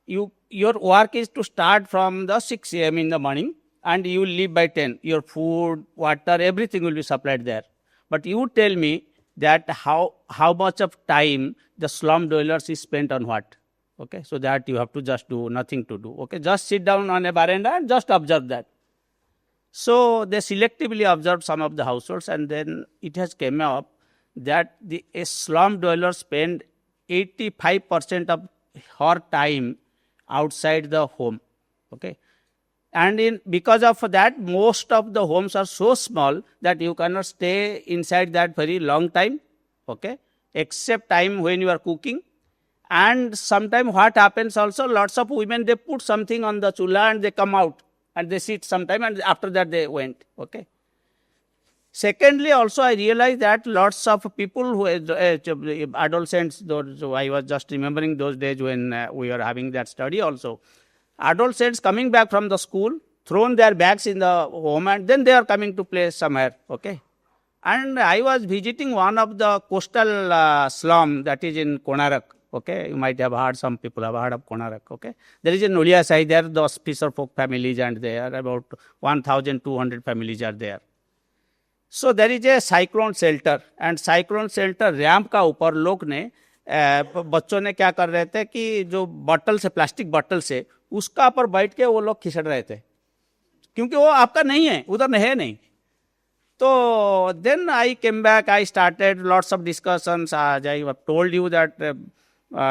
your work is to start from the 6 a.m. in the morning and you will leave by 10. Your food, water, everything will be supplied there. But you tell me that how much of time the slum dwellers is spent on what. Okay, so that you have to just do nothing to do. Okay, just sit down on a veranda and just observe that. So they selectively observed some of the households, and then it has come up that a slum dweller spend 85% of her time outside the home. Okay. And because of that, most of the homes are so small that you cannot stay inside that very long time, okay, except time when you are cooking. And sometimes what happens also, lots of women, they put something on the chula and they come out and they sit sometime, and after that they went, okay. Secondly, also I realized that lots of people who adolescents, those, I was just remembering those days when we were having that study also. Adolescents coming back from the school, thrown their bags in the home, and then they are coming to play somewhere, okay. And I was visiting one of the coastal slum that is in Konarak, okay. You might have heard, some people have heard of Konarak, okay. There is a Nulia side there, those fisher folk families, and there are about 1,200 families are there. So there is a cyclone shelter, and cyclone shelter ramp का ऊपर लोग ने बच्चों ने क्या कर रहे थे कि जो बॉटल से, प्लास्टिक बॉटल से, उसका पर बैठ के वो लोग खिसड़ रहे थे, क्योंकि वो आपका नहीं है, उधर है नहीं. तो then I came back, I started lots of discussions. As I have told you that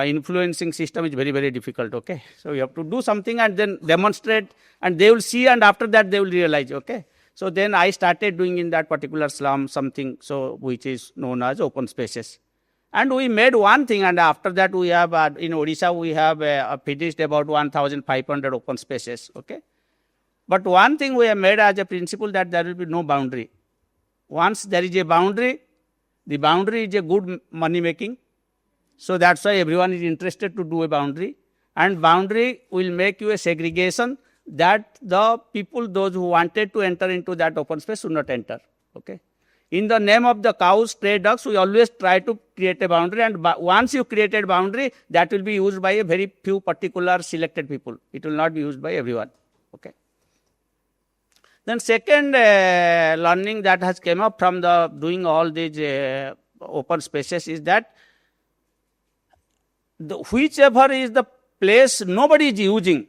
influencing system is very, very difficult, okay. So you have to do something and then demonstrate, and they will see, and after that they will realize, okay. So then I started doing in that particular slum something, so which is known as open spaces. And we made one thing, and after that we have, in Odisha, we have finished about 1,500 open spaces, okay. But one thing we have made as a principle, that there will be no boundary. Once there is a boundary, the boundary is a good money making. So that's why everyone is interested to do a boundary. And boundary will make you a segregation that the people, those who wanted to enter into that open space, should not enter, okay. In the name of the cows, stray dogs, we always try to create a boundary, and once you create a boundary, that will be used by a very few particular selected people. It will not be used by everyone, okay. Then second learning that has come up from the doing all these open spaces is that whichever is the place nobody is using,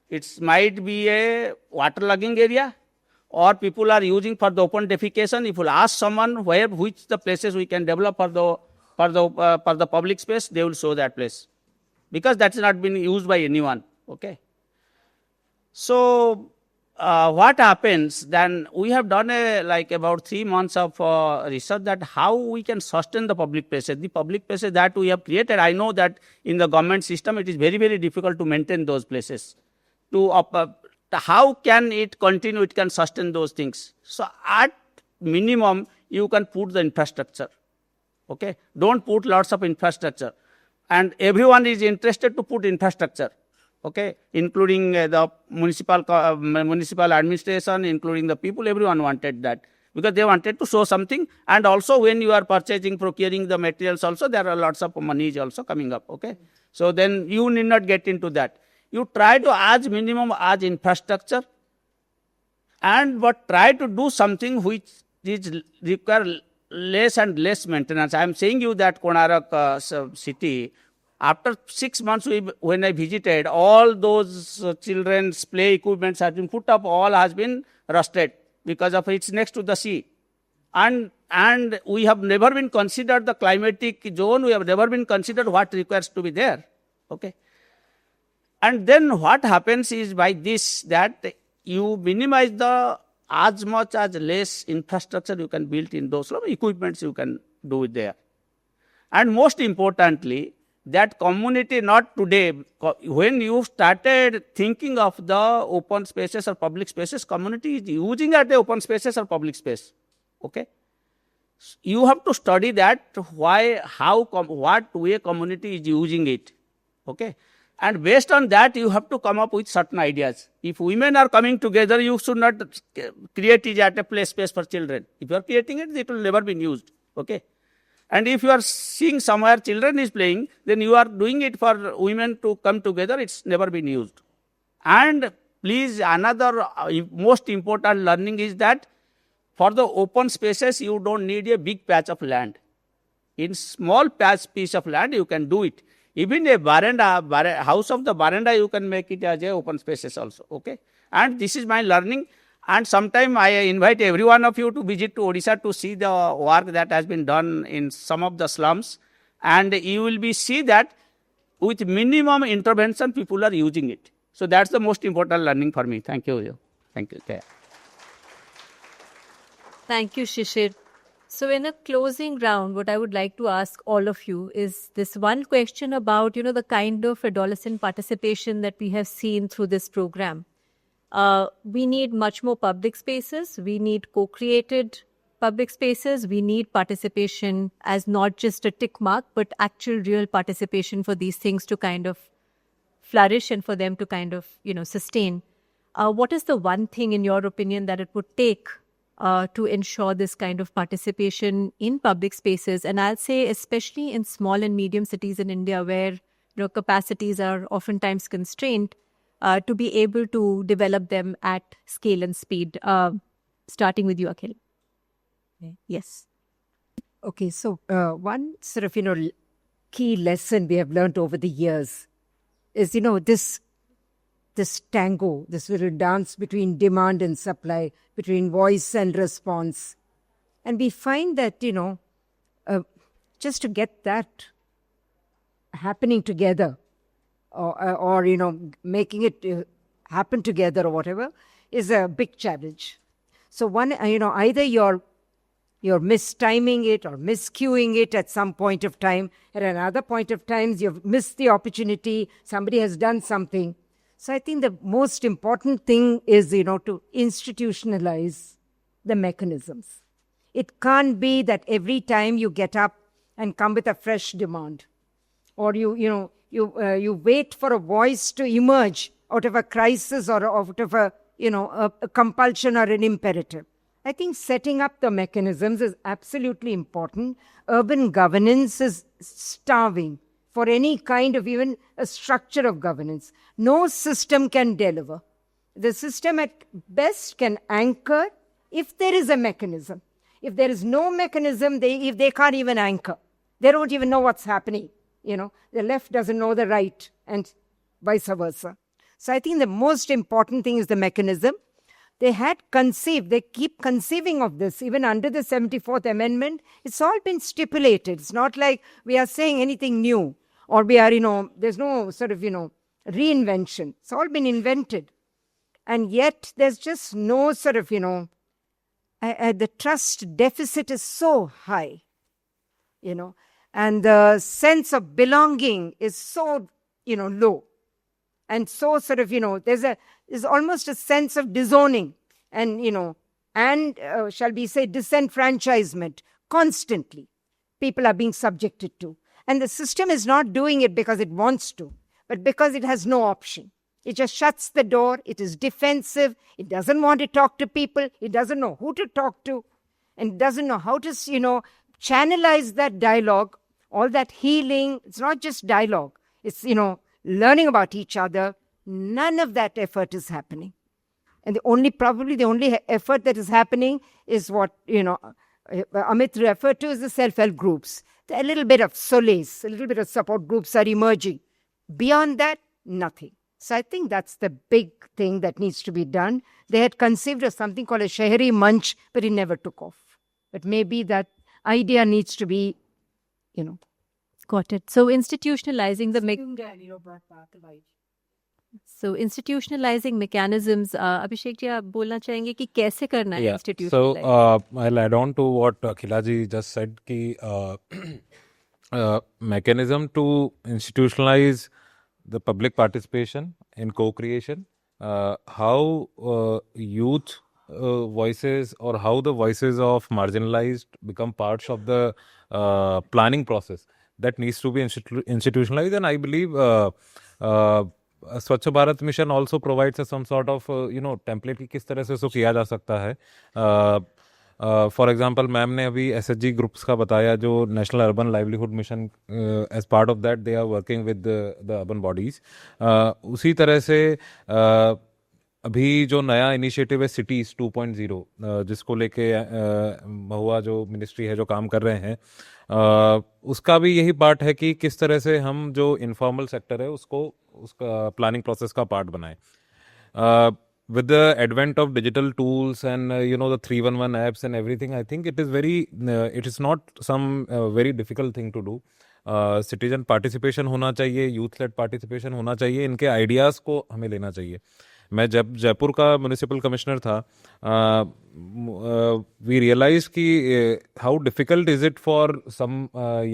it might be a waterlogging area, or people are using for the open defecation. If you ask someone which the places we can develop for the public space, they will show that place, because that has not been used by anyone, okay. So what happens then, we have done like about 3 months of research that how we can sustain the public places. The public places that we have created, I know that in the government system it is very, very difficult to maintain those places. How can it continue, it can sustain those things? So at minimum, you can put the infrastructure, okay. Don't put lots of infrastructure. And everyone is interested to put infrastructure, okay, including the municipal administration, including the people, everyone wanted that, because they wanted to show something. And also when you are purchasing, procuring the materials also, there are lots of money is also coming up, okay. So then you need not get into that. You try to as minimum as infrastructure, but try to do something which is require less and less maintenance. I am saying you that Konarak city, after 6 months when I visited, all those children's play equipments has been put up, all has been rusted because of it's next to the sea. And we have never been considered the climatic zone, we have never been considered what requires to be there, okay. And then what happens is by this, that you minimize the as much as less infrastructure you can build in those equipments you can do it there. And most importantly, that community, not today, when you started thinking of the open spaces or public spaces, community is using at the open spaces or public space, okay. You have to study that, why, how, what way community is using it, okay. And based on that, you have to come up with certain ideas. If women are coming together, you should not create it at a play space for children. If you are creating it, it will never be used, okay. And if you are seeing somewhere children is playing, then you are doing it for women to come together, it's never been used. And please, another most important learning is that for the open spaces, you don't need a big patch of land. In small piece of land, you can do it. Even a house of the veranda, you can make it as a open spaces also, okay. And this is my learning. And sometime I invite every one of you to visit to Odisha to see the work that has been done in some of the slums, and you will be see that with minimum intervention people are using it. So that's the most important learning for me. Thank you. Thank you. Thank you, Shishir. So in a closing round, what I would like to ask all of you is this one question about, the kind of adolescent participation that we have seen through this program. We need much more public spaces. We need co-created public spaces. We need participation as not just a tick mark, but actual real participation for these things to kind of flourish and for them to kind of, sustain. What is the one thing, in your opinion, that it would take to ensure this kind of participation in public spaces? And I'll say especially in small and medium cities in India where capacities are oftentimes constrained, to be able to develop them at scale and speed. Starting with you, Akhil. Yes. Okay, so one sort of, key lesson we have learned over the years is, this tango, this little dance between demand and supply, between voice and response. And we find that, just to get that happening together, or making it happen together or whatever, is a big challenge. So one, either you're mistiming it or miscuing it at some point of time. At another point of time, you've missed the opportunity. Somebody has done something. So I think the most important thing is, to institutionalize the mechanisms. It can't be that every time you get up and come with a fresh demand, or you wait for a voice to emerge out of a crisis or out of a compulsion or an imperative. I think setting up the mechanisms is absolutely important. Urban governance is starving for any kind of even a structure of governance. No system can deliver. The system at best can anchor if there is a mechanism. If there is no mechanism, if they can't even anchor, they don't even know what's happening. The left doesn't know the right, and vice versa. So I think the most important thing is the mechanism. They keep conceiving of this. Even under the 74th Amendment, it's all been stipulated. It's not like we are saying anything new, or we are, there's no sort of, reinvention. It's all been invented. And yet there's just no sort of, the trust deficit is so high, and the sense of belonging is so, low. And so sort of, there's almost a sense of disowning and, shall we say, disenfranchisement constantly. People are being subjected to. And the system is not doing it because it wants to, but because it has no option. It just shuts the door. It is defensive. It doesn't want to talk to people. It doesn't know who to talk to, and doesn't know how to, channelize that dialogue, all that healing. It's not just dialogue. It's, learning about each other. None of that effort is happening. And the only effort that is happening is what, Amit referred to as the self-help groups. A little bit of solace, a little bit of support groups are emerging. Beyond that, nothing. So I think that's the big thing that needs to be done. They had conceived of something called a Shahri Manch, but it never took off. But maybe that idea needs to be, Got it. So institutionalizing mechanisms, Abhishek ji, आप बोलना चाहेंगे कि कैसे करना है institutionalize? So I'll add on to what Khilaji just said, कि mechanism to institutionalize the public participation in co-creation, how youth voices or how the voices of marginalized become parts of the planning process, that needs to be institutionalized. And I believe Swachh Bharat Mission also provides us some sort of template कि किस तरह से इसको किया जा सकता है. For example ma'am ने अभी एसएचजी ग्रुप्स का बताया, जो national urban livelihood mission, as part of that they are working with the urban bodies. उसी तरह से अभी जो नया इनिशिएटिव है सिटीज़ 2.0, जिसको लेके महुआ जो मिनिस्ट्री है जो काम कर रहे हैं, उसका भी यही पार्ट है कि किस तरह से हम जो इनफॉर्मल सेक्टर है उसको उसका प्लानिंग प्रोसेस का पार्ट बनाएं. with the advent of digital tools and the 311 apps and everything, I think it is not some very difficult thing to do. Citizen participation होना चाहिए, यूथ लेड पार्टिसिपेशन होना चाहिए, इनके आइडियाज़ को हमें लेना चाहिए. मैं जब जयपुर का म्यूनिसिपल कमिश्नर था, वी रियलाइज कि how difficult is it for some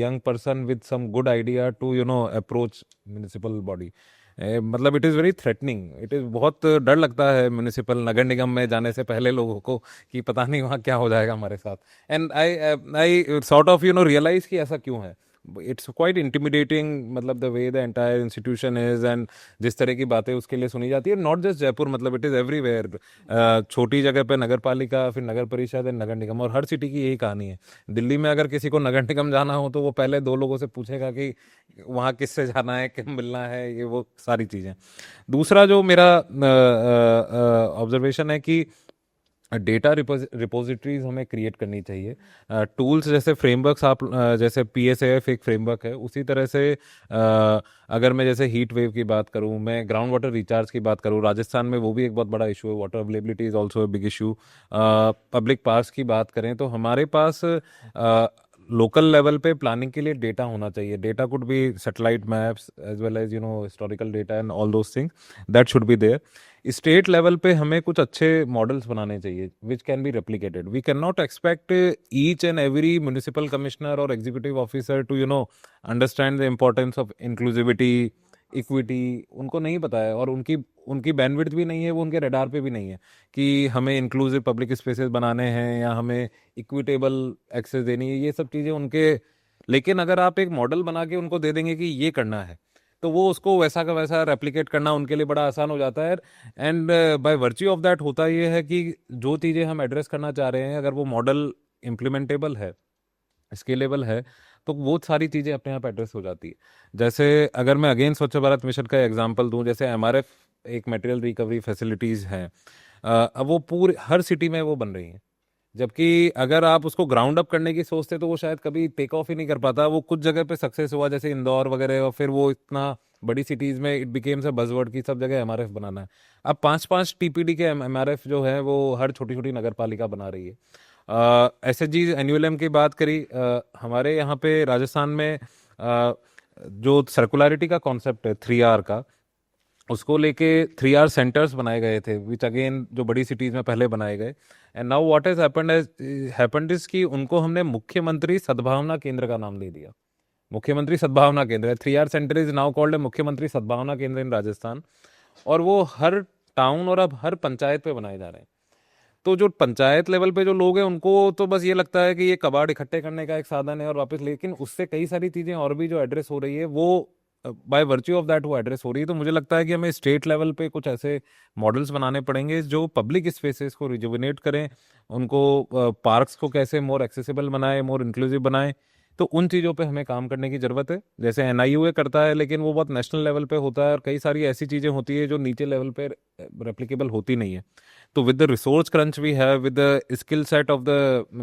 young person with some good idea to approach municipal body. मतलब it is very threatening. It is बहुत डर लगता है म्यूनिसिपल नगर निगम में जाने से पहले लोगों को कि पता नहीं वहाँ क्या हो जाएगा हमारे साथ. And I sort of realise कि ऐसा क्यों है. इट्स क्वाइट इंटिमिडेटिंग, मतलब the way the entire institution is and जिस तरह की बातें उसके लिए सुनी जाती है. नॉट जस्ट जयपुर, मतलब इट इज़ एवरीवेयर. छोटी जगह पे नगर पालिका, फिर नगर परिषद एंड नगर निगम, और हर सिटी की यही कहानी है. दिल्ली में अगर किसी को नगर निगम जाना हो तो वो पहले 2 लोगों से पूछेगा कि वहाँ किससे जाना है, किम मिलना है, ये वो सारी चीज़ें. दूसरा जो मेरा ऑब्जर्वेशन है कि डेटा रिपोजिटरीज हमें क्रिएट करनी चाहिए. टूल्स जैसे फ्रेमवर्क्स, आप जैसे PSAF एक फ्रेमवर्क है, उसी तरह से अगर मैं जैसे हीट वेव की बात करूं, मैं ग्राउंड वाटर रिचार्ज की बात करूं, राजस्थान में वो भी एक बहुत बड़ा इशू है. Water availability is also a big issue. Public parks की बात करें तो हमारे पास लोकल लेवल पे प्लानिंग के लिए डेटा होना चाहिए. Data could be satellite maps as well as historical data and all those things, that should be there. State level पे हमें कुछ अच्छे मॉडल्स बनाने चाहिए which can be replicated. We can not expect each and every municipal commissioner और executive officer to understand the importance of inclusivity, equity. उनको नहीं पता है, और उनकी बैंडविड्थ भी नहीं है, वो उनके रडार पे भी नहीं है कि हमें इंक्लूसिव पब्लिक स्पेसेस बनाने हैं या हमें इक्विटेबल एक्सेस देनी है. ये सब चीज़ें उनके, लेकिन अगर आप एक मॉडल बना के उनको दे देंगे कि ये करना है, तो वो उसको वैसा का वैसा रेप्लिकेट करना उनके लिए बड़ा आसान हो जाता है. And by virtue of that होता ये है कि जो चीज़ें हम एड्रेस करना चाह रहे हैं, अगर वो मॉडल इम्प्लीमेंटेबल है, स्केलेबल है, तो वो सारी चीज़ें अपने आप एड्रेस हो जाती है. जैसे अगर मैं अगेन स्वच्छ भारत मिशन का एग्जांपल दूं, जैसे MRF एक मटेरियल रिकवरी फैसिलिटीज़ हैं, अब वो पूरे हर सिटी में वो बन रही हैं. जबकि अगर आप उसको ग्राउंड अप करने की सोचते तो वो शायद कभी टेक ऑफ ही नहीं कर पाता. वो कुछ जगह पे सक्सेस हुआ, जैसे इंदौर वगैरह, और फिर वो इतना बड़ी सिटीज़ में इट बिकेम्स अ बज़वर्ड की सब जगह MRF बनाना है. अब 5-5 TPD के MRF जो है वो हर छोटी छोटी नगर पालिका बना रही है. SHG NULM की बात करी, हमारे यहाँ पे राजस्थान में जो सर्कुलरिटी का कॉन्सेप्ट है 3R का, उसको लेके 3R सेंटर्स बनाए गए थे, विच अगेन जो बड़ी सिटीज़ में पहले बनाए गए. And now what has happened is कि उनको हमने मुख्यमंत्री सद्भावना केंद्र का नाम दे दिया. मुख्यमंत्री सद्भावना केंद्र, 3R centre is now called मुख्यमंत्री सद्भावना केंद्र इन राजस्थान. और वो हर टाउन और अब हर पंचायत पे बनाए जा रहे हैं. तो जो पंचायत लेवल पे जो लोग हैं, उनको तो बस ये लगता है कि ये कबाड़ इकट्ठे करने का एक साधन है और वापस, लेकिन उससे कई सारी चीज़ें और भी जो एड्रेस हो रही है, वो बाय वर्च्यू ऑफ दैट वो एड्रेस हो रही है. तो मुझे लगता है कि हमें स्टेट लेवल पे कुछ ऐसे मॉडल्स बनाने पड़ेंगे जो पब्लिक स्पेसेस को रिजुविनेट करें, उनको पार्क्स को कैसे मोर एक्सेसिबल बनाए, मोर इंक्लूसिव बनाए. तो उन चीज़ों पे हमें काम करने की ज़रूरत है. जैसे NIUA करता है, लेकिन वो बहुत नेशनल लेवल पे होता है, और कई सारी ऐसी चीज़ें होती है जो नीचे लेवल पे रेप्लिकेबल होती नहीं है. तो with the resource crunch we have, with the skill set of the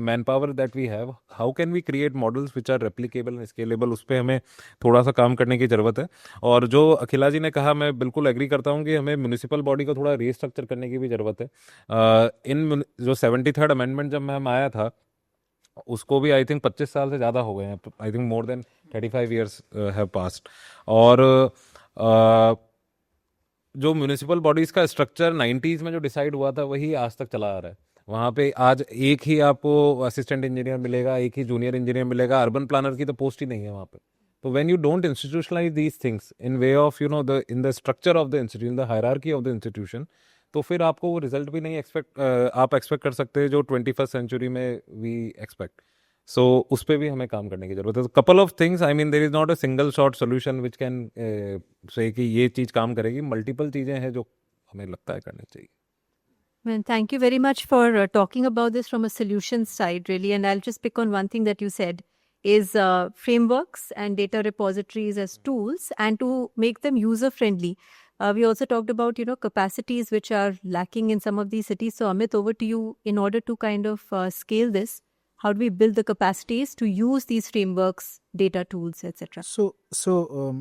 manpower that we have, how can we create models which are replicable and scalable? उस पर हमें थोड़ा सा काम करने की ज़रूरत है. और जो अखिला जी ने कहा, मैं बिल्कुल एग्री करता हूँ कि हमें म्यूनिसिपल बॉडी को थोड़ा रीस्ट्रक्चर करने की भी ज़रूरत है. इन जो 73rd अमेंडमेंट जब मैं आया था, उसको भी आई थिंक 25 साल से ज़्यादा हो गए हैं. I think more than 35 years have passed. और जो म्यूनिसिपल बॉडीज़ का स्ट्रक्चर 90s में जो डिसाइड हुआ था, वही आज तक चला आ रहा है. वहाँ पे आज एक ही आपको असिस्टेंट इंजीनियर मिलेगा, एक ही जूनियर इंजीनियर मिलेगा. अर्बन प्लानर की तो पोस्ट ही नहीं है वहाँ पे. तो when you don't institutionalise these things in way of the in the structure of the institution, the hierarchy of the institution, तो फिर आपको वो रिजल्ट भी नहीं आप एक्सपेक्ट कर सकते हैं जो 21st सेंचुरी में वी एक्सपेक्ट. सो उस पर भी हमें काम करने की जरूरत है. Couple of things, I mean there is not a single short solution which can say कि ये चीज़ काम करेगी. मल्टीपल चीज़ें हैं जो हमें लगता है करनी चाहिए. Well, thank you very much for talking about this from a solutions side, really. And I'll just pick on one thing that you said is frameworks and data repositories as tools, and to make them user friendly. We also talked about, capacities which are lacking in some of these cities. So Amit, over to you. In order to kind of scale this, how do we build the capacities to use these frameworks, data tools, etc.? So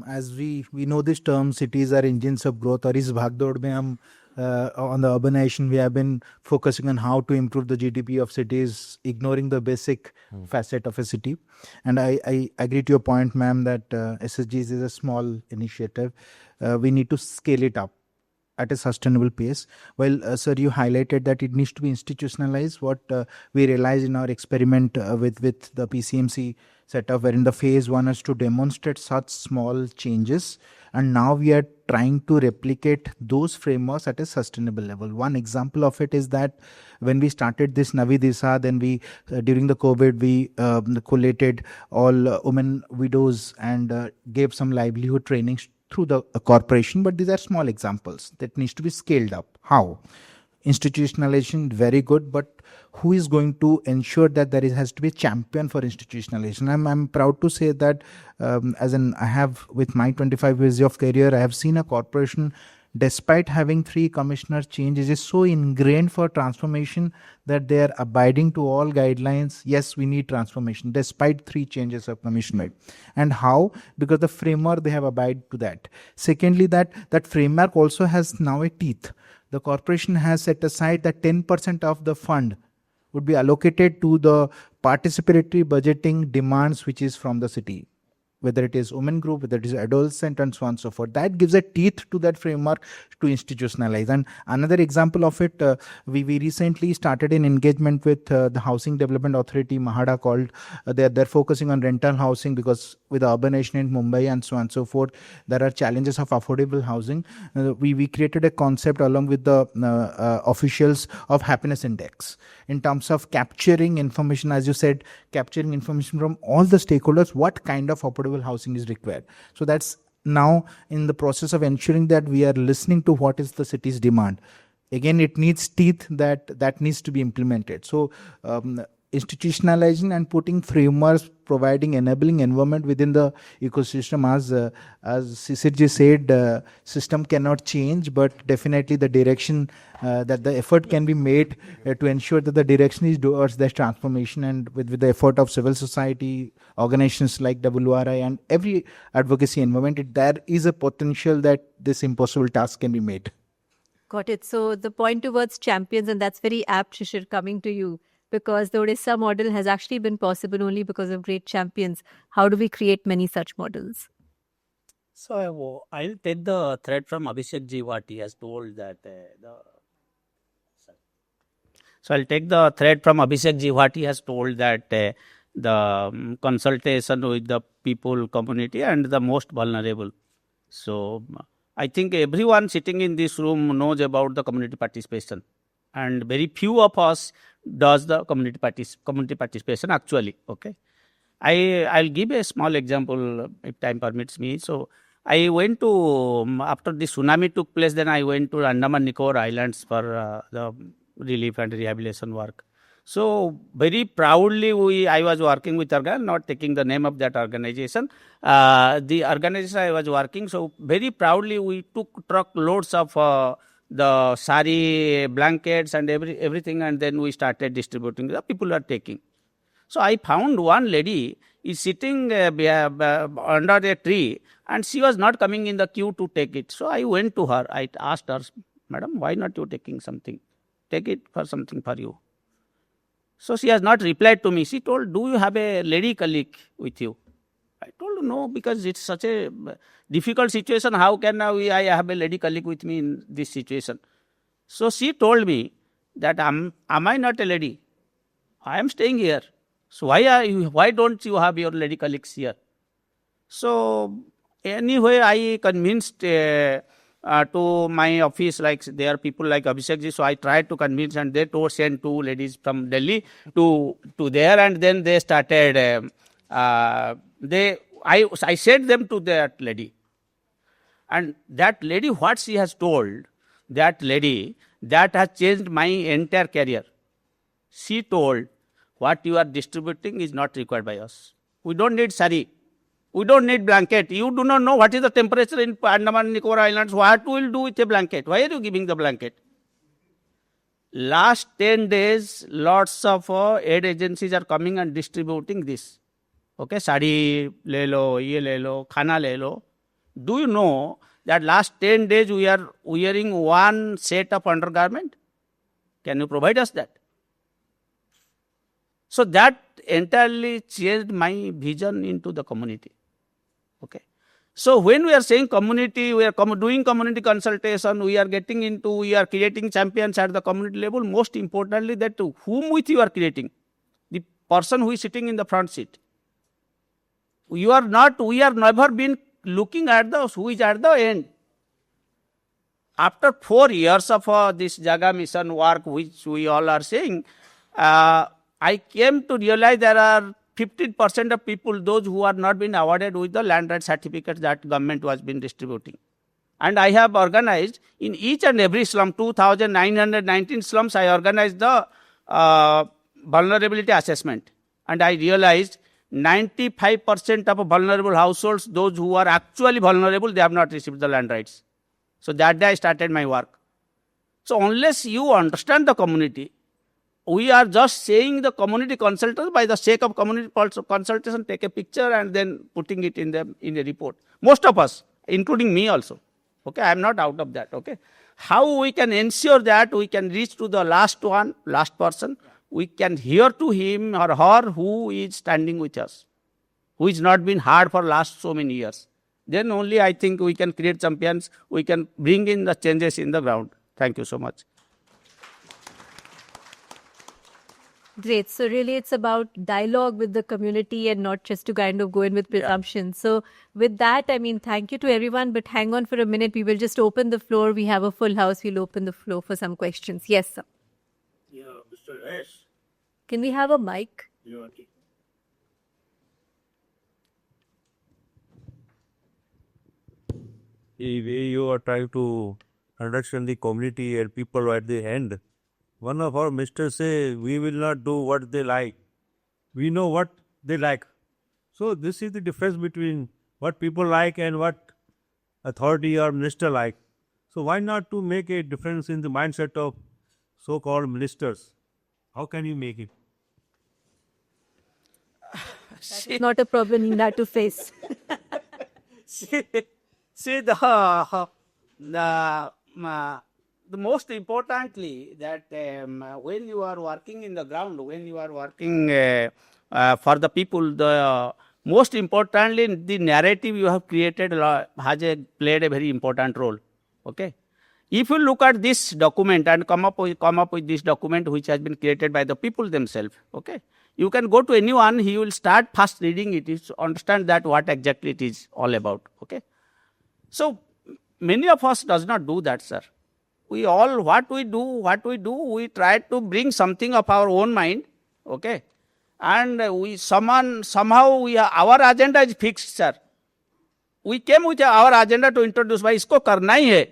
as we know this term, cities are engines of growth, और इस भागदौड़ में हम on the urbanization. We have been focusing on how to improve the GDP of cities, ignoring the basic facet of a city. And I agree to your point, ma'am, that SSGs is a small initiative. We need to scale it up at a sustainable pace. Well, sir, you highlighted that it needs to be institutionalized. What we realized in our experiment with the PCMC setup, wherein the phase one is to demonstrate such small changes, and now we are trying to replicate those frameworks at a sustainable level. One example of it is that when we started this Navi Disa, then we during the COVID we collated all women widows and gave some livelihood trainings through the corporation. But these are small examples that needs to be scaled up. How? Institutionalization, very good, but who is going to ensure that has to be a champion for institutionalization? I'm proud to say that I have, with my 25 years of career, I have seen a corporation, despite having 3 commissioners change, it is so ingrained for transformation that they are abiding to all guidelines. Yes, we need transformation despite 3 changes of commissioner. And how? Because the framework, they have abided to that. Secondly, that framework also has now a teeth. The corporation has set aside that 10% of the fund would be allocated to the participatory budgeting demands which is from the city, whether it is women group, whether it is adolescent, and so on and so forth. That gives a teeth to that framework to institutionalize. And another example of it, we recently started an engagement with the Housing Development Authority, Mahada called. They're focusing on rental housing because with the urbanization in Mumbai and so on and so forth, there are challenges of affordable housing. We created a concept along with the officials of happiness index in terms of capturing information, as you said, capturing information from all the stakeholders, what kind of affordable housing is required. So that's now in the process of ensuring that we are listening to what is the city's demand. Again, it needs teeth that needs to be implemented. So institutionalizing and putting frameworks, providing enabling environment within the ecosystem, as Sisirji said, system cannot change, but definitely the direction that the effort can be made to ensure that the direction is towards that transformation, and with the effort of civil society, organizations like WRI and every advocacy environment, there is a potential that this impossible task can be made. Got it. So the point towards champions, and that's very apt, Shishir, coming to you, because the Odisha model has actually been possible only because of great champions. How do we create many such models? So I'll take the thread from Abhishek ji, what he has told that So I'll take the thread from Abhishek ji, what he has told that the consultation with the people, community, and the most vulnerable. So I think everyone sitting in this room knows about the community participation, and very few of us does the community participation actually. Okay, I'll give a small example if time permits me. So I went to after the tsunami took place, then I went to Andaman Nicobar Islands for the relief and rehabilitation work. So very proudly I was working with not taking the name of that organization. The organization I was working, so very proudly we took truck loads of the sari, blankets and everything, and then we started distributing. The people are taking. So I found one lady is sitting under a tree, and she was not coming in the queue to take it. So I went to her. I asked her, "Madam, why not you taking something? Take it for something for you." So she has not replied to me. She told, "Do you have a lady colleague with you?" I told her, "No, because it's such a difficult situation. How can I have a lady colleague with me in this situation?" So she told me that, am I not a lady? I am staying here. So why don't you have your lady colleagues here? So anyway, I convinced to my office, like there are people like Abhishek ji. So I tried to convince, and they sent 2 ladies from Delhi to there, and then they started. I sent them to that lady, and that lady, what she has told, that lady, that has changed my entire career. She told, "What you are distributing is not required by us. We don't need sari. We don't need blanket. You do not know what is the temperature in Andaman Nicobar Islands. What will do with a blanket? Why are you giving the blanket?" Last 10 days, lots of aid agencies are coming and distributing this. Okay, sari le lo, ye le lo, khana le lo. Do you know that last 10 days we are wearing one set of undergarment? Can you provide us that? So that entirely changed my vision into the community. Okay. So when we are saying community, we are doing community consultation, we are creating champions at the community level. Most importantly, that whom with you are creating, the person who is sitting in the front seat. We are never been looking at who is at the end. After 4 years of this Jaga mission work, which we all are saying, I came to realize there are 15% of people, those who are not been awarded with the land right certificates that government was been distributing. And I have organized in each and every slum, 2,919 slums, I organized the vulnerability assessment. And I realized 95% of vulnerable households, those who are actually vulnerable, they have not received the land rights. So that day I started my work. So unless you understand the community, we are just saying the community consultants by the sake of community consultation, take a picture and then putting it in a report. Most of us, including me also. Okay, I am not out of that. Okay, how we can ensure that we can reach to the last person, we can hear to him or her who is standing with us, who is not been hard for last so many years. Then only I think we can create champions, we can bring in the changes in the ground. Thank you so much. Great. So really it's about dialogue with the community and not just to kind of go in with presumptions. So with that, I mean, thank you to everyone, but hang on for a minute. We will just open the floor. We have a full house. We'll open the floor for some questions. Yes, sir. Yeah, Mr. S. Can we have a mic? Yeah. The way you are trying to understand the community and people at the end, one of our ministers say, we will not do what they like. We know what they like. So this is the difference between what people like and what authority or minister like. So why not to make a difference in the mindset of so-called ministers? How can you make it? That's not a problem you have to face. See the most importantly that when you are working in the ground, when you are working for the people, the most importantly the narrative you have created played a very important role. Okay, if you look at this document and come up with this document which has been created by the people themselves, okay, you can go to anyone, he will start first reading it, to understand that what exactly it is all about. Okay, so many of us does not do that, sir. We all, what we do, we try to bring something of our own mind, okay, and somehow our agenda is fixed, sir. We came with our agenda to introduce, why isko karna hi hai.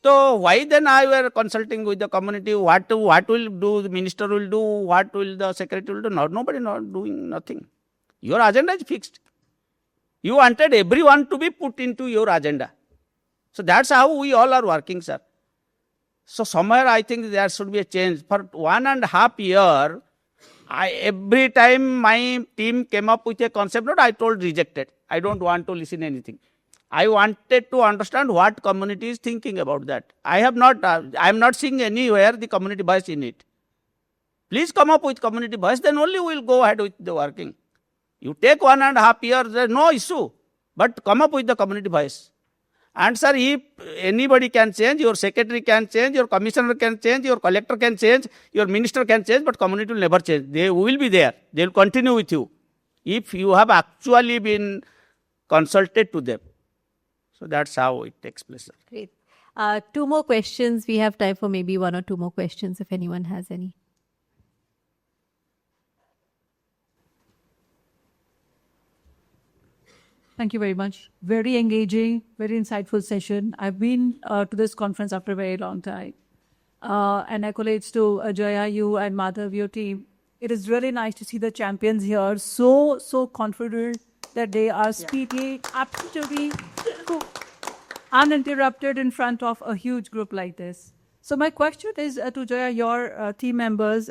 So why then I were consulting with the community, what will do, the minister will do, what will the secretary will do, nobody not doing nothing. Your agenda is fixed. You wanted everyone to be put into your agenda. So that's how we all are working, sir. So somewhere I think there should be a change. For 1.5 years, every time my team came up with a concept note, I told rejected. I don't want to listen anything. I wanted to understand what community is thinking about that. I am not seeing anywhere the community voice in it. Please come up with community voice, then only we will go ahead with the working. You take 1.5 years, there is no issue, but come up with the community voice. And sir, if anybody can change, your secretary can change, your commissioner can change, your collector can change, your minister can change, but community will never change. They will be there. They will continue with you if you have actually been consulted to them. So that's how it takes place, sir. Great. 2 more questions. We have time for maybe 1 or 2 more questions if anyone has any. Thank you very much. Very engaging, very insightful session. I've been to this conference after a very long time. And accolades to Ajaya, you and Madhav, your team. It is really nice to see the champions here, so confident that they are speaking absolutely uninterrupted in front of a huge group like this. So my question is to Jaya, your team members.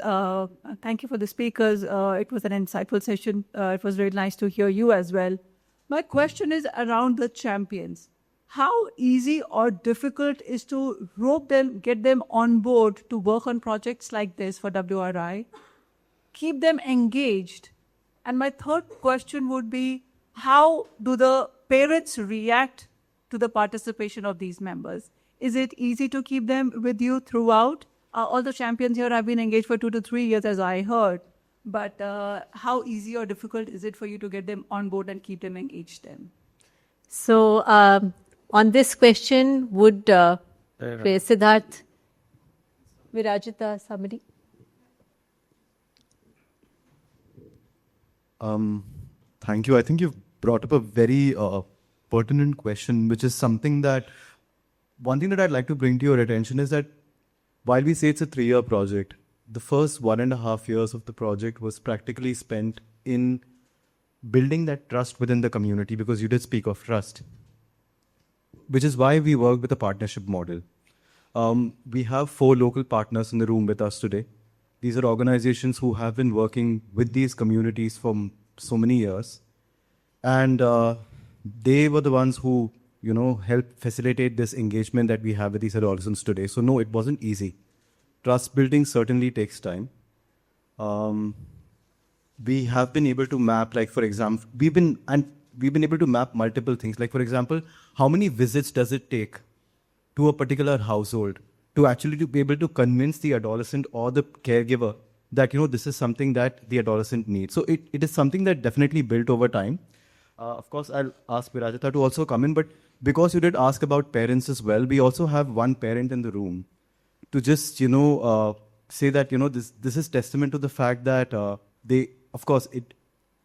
Thank you for the speakers. It was an insightful session. It was very nice to hear you as well. My question is around the champions. how easy or difficult is to rope them, get them on board to work on projects like this for WRI, keep them engaged? And my third question would be, how do the parents react to the participation of these members? Is it easy to keep them with you throughout? All the champions here have been engaged for 2 to 3 years, as I heard. But how easy or difficult is it for you to get them on board and keep them engaged then? So, on this question, would Siddharth, Virajita, somebody? Thank you. I think you've brought up a very pertinent question, which is something that, one thing that I'd like to bring to your attention is that while we say it's a 3-year project, the first 1.5 years of the project was practically spent in building that trust within the community, because you did speak of trust, which is why we work with a partnership model. We have 4 local partners in the room with us today. These are organizations who have been working with these communities for so many years. And they were the ones who, helped facilitate this engagement that we have with these adolescents today. So no, it wasn't easy. Trust building certainly takes time. We have been able to map, like for example, we've been able to map multiple things. Like for example, how many visits does it take to a particular household to actually to be able to convince the adolescent or the caregiver that, this is something that the adolescent needs. So it is something that definitely built over time. Of course, I'll ask Virajita to also come in, but because you did ask about parents as well, we also have one parent in the room to just, say that, this is testament to the fact that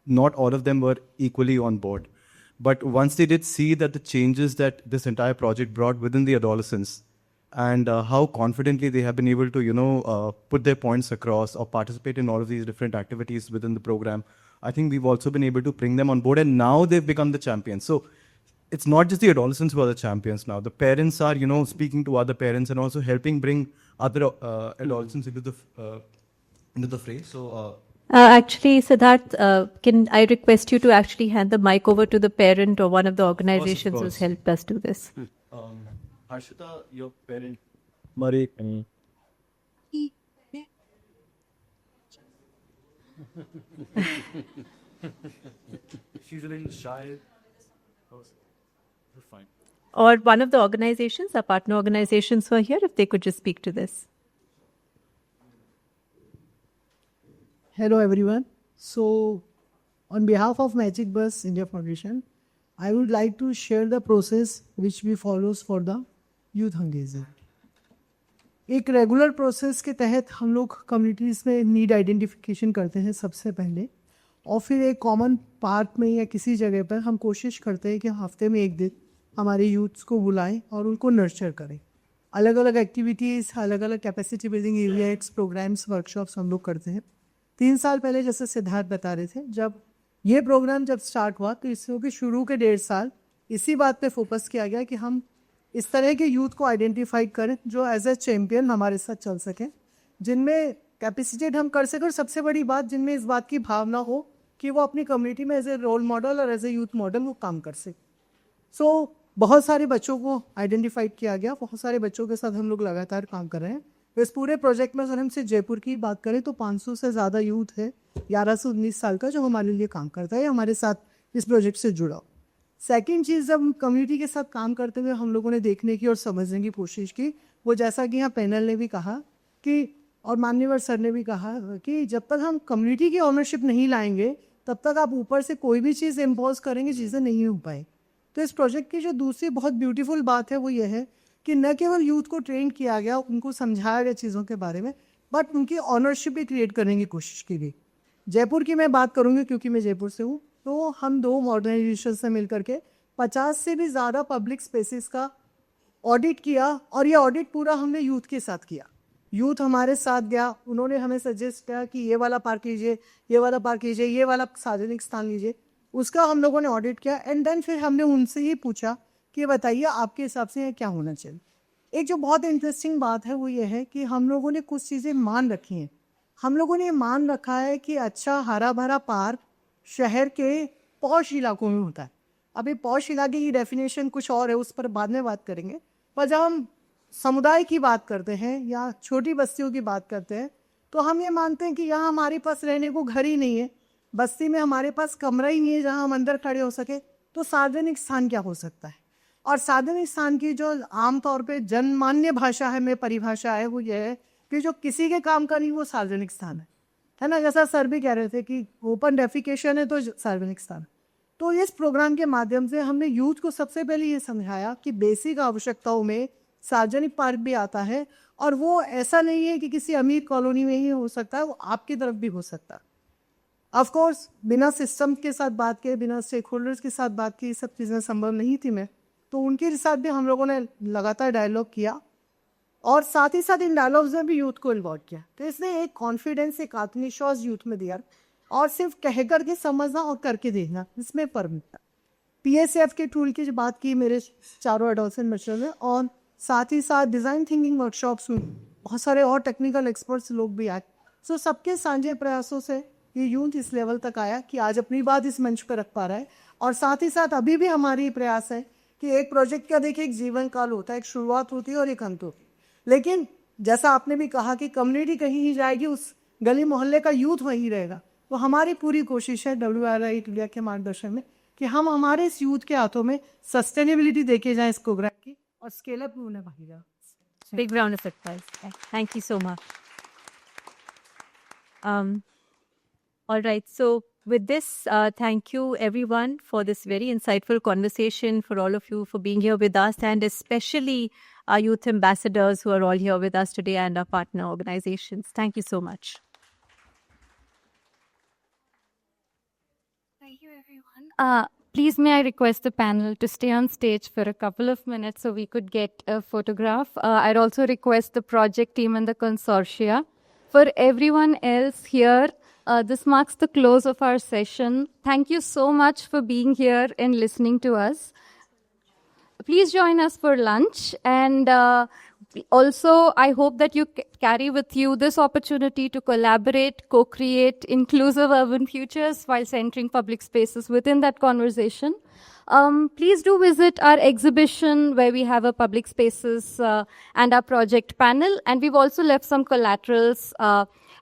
not all of them were equally on board. But once they did see that the changes that this entire project brought within the adolescents, and how confidently they have been able to, put their points across or participate in all of these different activities within the program, I think we've also been able to bring them on board, and now they've become the champions. So it's not just the adolescents who are the champions now. The parents are, speaking to other parents and also helping bring other adolescents into the fray. So. Actually, Siddharth, can I request you to actually hand the mic over to the parent or one of the organizations who's helped us do this? Harshita, your parent, Marie. She's a little shy. You're fine. Or one of the organizations, our partner organizations who are here, if they could just speak to this. Hello everyone. So, on behalf of Magic Bus India Foundation, I would like to share the process which we follows for the youth engagement. एक regular process के तहत हम लोग communities में need identification करते हैं सबसे पहले, और फिर एक कॉमन पार्क में या किसी जगह पर हम कोशिश करते हैं कि हफ्ते में एक दिन हमारे यूथ्स को बुलाएं और उनको नर्चर करें. अलग अलग एक्टिविटीज़, अलग अलग capacity building events, programmes, workshops हम लोग करते हैं. 3 साल पहले जैसे सिद्धार्थ बता रहे थे, जब ये प्रोग्राम स्टार्ट हुआ तो इसके शुरू के 1.5 साल इसी बात पे फोकस किया गया कि हम इस तरह के यूथ को आइडेंटिफाई करें जो एज ए चैम्पियन हमारे साथ चल सकें, जिनमें कैपेसिटेट हम कर सकें, और सबसे बड़ी बात जिनमें इस बात की भावना हो कि वो अपनी कम्युनिटी में एज ए रोल मॉडल और एज ए यूथ मॉडल वो काम कर सके. सो बहुत सारे बच्चों को आइडेंटिफाइड किया गया, बहुत सारे बच्चों के साथ हम लोग लगातार काम कर रहे हैं. इस पूरे प्रोजेक्ट में अगर हम सिर्फ जयपुर की बात करें तो 500 से ज़्यादा यूथ है 11 से 19 साल का जो हमारे लिए काम करता है, हमारे साथ इस प्रोजेक्ट से जुड़ा. सेकंड चीज़, जब कम्युनिटी के साथ काम करते हुए हम लोगों ने देखने की और समझने की कोशिश की, वो जैसा कि यहाँ पैनल ने भी कहा कि और मान्यवर सर ने भी कहा कि जब तक हम कम्युनिटी की ऑनरशिप नहीं लाएंगे तब तक आप ऊपर से कोई भी चीज़ इम्पोज करेंगे, चीज़ें नहीं हो पाए. तो इस प्रोजेक्ट की जो दूसरी बहुत ब्यूटीफुल बात है वो ये है कि न केवल यूथ को ट्रेन किया गया, उनको समझाया गया चीज़ों के बारे में, बट उनकी ऑनरशिप भी क्रिएट करने की कोशिश की गई. जयपुर की मैं बात करूँगी क्योंकि मैं जयपुर से हूँ. तो हम 2 ऑर्गेनाइजेशन से मिलकर के 50 से भी ज़्यादा पब्लिक स्पेसेस का ऑडिट किया, और ये ऑडिट पूरा हमने यूथ के साथ किया. यूथ हमारे साथ गया, उन्होंने हमें सजेस्ट किया कि ये वाला पार्क लीजिए, ये वाला पार्क लीजिए, ये वाला सार्वजनिक स्थान लीजिए. उसका हम लोगों ने ऑडिट किया, एंड देन फिर हमने उनसे ही पूछा कि बताइए आपके हिसाब से क्या होना चाहिए. एक जो बहुत इंटरेस्टिंग बात है वो ये है कि हम लोगों ने कुछ चीज़ें मान रखी हैं. हम लोगों ने मान रखा है कि अच्छा हरा भरा पार्क शहर के पॉश इलाकों में होता है, अभी पॉश इलाके की डेफिनेशन कुछ और है, उस पर बाद में बात करेंगे। पर जब हम समुदाय की बात करते हैं या छोटी बस्तियों की बात करते हैं तो हम ये मानते हैं कि यहाँ हमारे पास रहने को घर ही नहीं है, बस्ती में हमारे पास कमरा ही नहीं है जहाँ हम अंदर खड़े हो सके, तो सार्वजनिक स्थान क्या हो सकता है? और सार्वजनिक स्थान की जो आमतौर पे जनमान्य भाषा है, में परिभाषा है, वो ये है कि जो किसी के काम का नहीं वो सार्वजनिक स्थान है ना। जैसा सर भी कह रहे थे कि ओपन डेफिकेशन है तो सार्वजनिक स्थान। तो इस प्रोग्राम के माध्यम से हमने यूथ को सबसे पहले ये समझाया कि बेसिक आवश्यकताओं में सार्वजनिक पार्क भी आता है, और वो ऐसा नहीं है कि किसी अमीर कॉलोनी में ही हो सकता है, वो आपकी तरफ भी हो सकता है। ऑफ कोर्स बिना सिस्टम के साथ बात किए, बिना स्टेक होल्डर्स के साथ बात की, ये सब चीज़ें संभव नहीं थी। मैं तो उनके साथ भी हम लोगों ने लगातार डायलॉग किया, और साथ ही साथ इन डायलॉग्स में भी यूथ को इन्वॉल्व किया। तो इसने एक कॉन्फिडेंस, एक आत्मविश्वास यूथ में दिया, और सिर्फ कह करके समझना और करके देखना, इसमें फर्क था। PSF के टूल की जो बात की मेरे चारों एडोलसेंट बच्चों ने, और साथ ही साथ डिज़ाइन थिंकिंग वर्कशॉप्स हुई, बहुत सारे और टेक्निकल एक्सपर्ट्स लोग भी आए। सो सबके साझे प्रयासों से ये यूथ इस लेवल तक आया कि आज अपनी बात इस मंच पर रख पा रहा है। और साथ ही साथ अभी भी हमारी प्रयास है कि एक प्रोजेक्ट का देखिए एक जीवन काल होता है, एक शुरुआत होती है और एक अंत होती है, लेकिन जैसा आपने भी कहा कि कम्युनिटी कहीं ही जाएगी, उस गली मोहल्ले का यूथ वहीं रहेगा। तो हमारी पूरी कोशिश है WRI इंडिया के मार्गदर्शन में कि हम हमारे इस यूथ के हाथों में सस्टेनेबिलिटी देके जाएं इस प्रोग्राम की, और स्केल अप होने वाली है। Big round of applause. Thank you so much. All right. So with this, thank you everyone for this very insightful conversation, for all of you for being here with us, and especially our youth ambassadors who are all here with us today, and our partner organizations. Thank you so much. Thank you, everyone. Please, may I request the panel to stay on stage for a couple of minutes so we could get a photograph. I'd also request the project team and the consortia. For everyone else here, this marks the close of our session. Thank you so much for being here and listening to us. Please join us for lunch, and also I hope that you carry with you this opportunity to collaborate, co-create inclusive urban futures while centering public spaces within that conversation. Please do visit our exhibition where we have a public spaces and our project panel, and we've also left some collaterals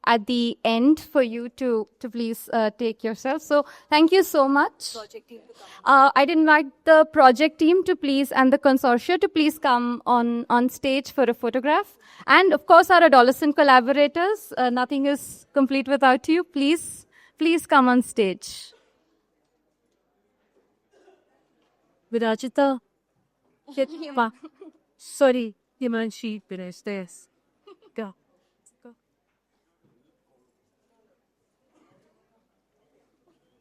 at the end for you to please take yourself. So thank you so much. I'd invite the project team to please, and the consortia to please come on stage for a photograph. And of course, our adolescent collaborators, nothing is complete without you. Please come on stage. Virajita, sorry, Himanshi finished this. Go.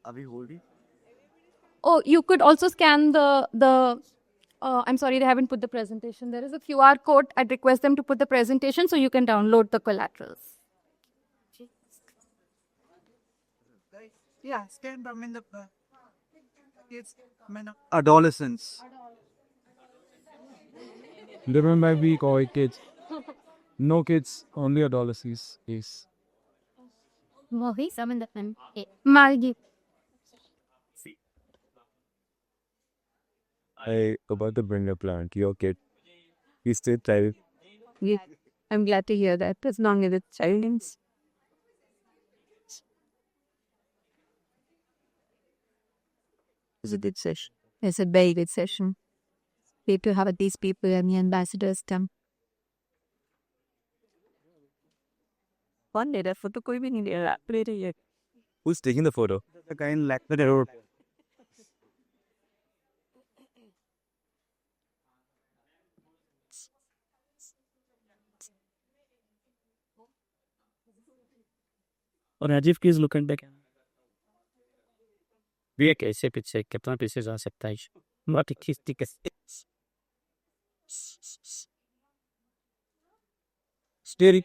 अभी hold Oh, you could also scan the I'm sorry, they haven't put the presentation. There is a QR code. I'd request them to put the presentation so you can download the collaterals. Yeah, stand from in the kids, adolescents. Remember, we call it kids. No kids, only adolescents. Yes. Mohi, Malgi. I about to bring a plant. Your kid. He's still child. Yeah, I'm glad to hear that. As long as it's children's. It's a good session. It's a very good session. Great to have these people and the ambassadors come. One day, that photo कोई भी नहीं ले रहा, ले रही है. Who's taking the photo? The guy in the road. और राजीव की इज लुकिंग बैक भी कैसे पीछे कितना पीछे जा सकता है बहुत ठीक है Steering.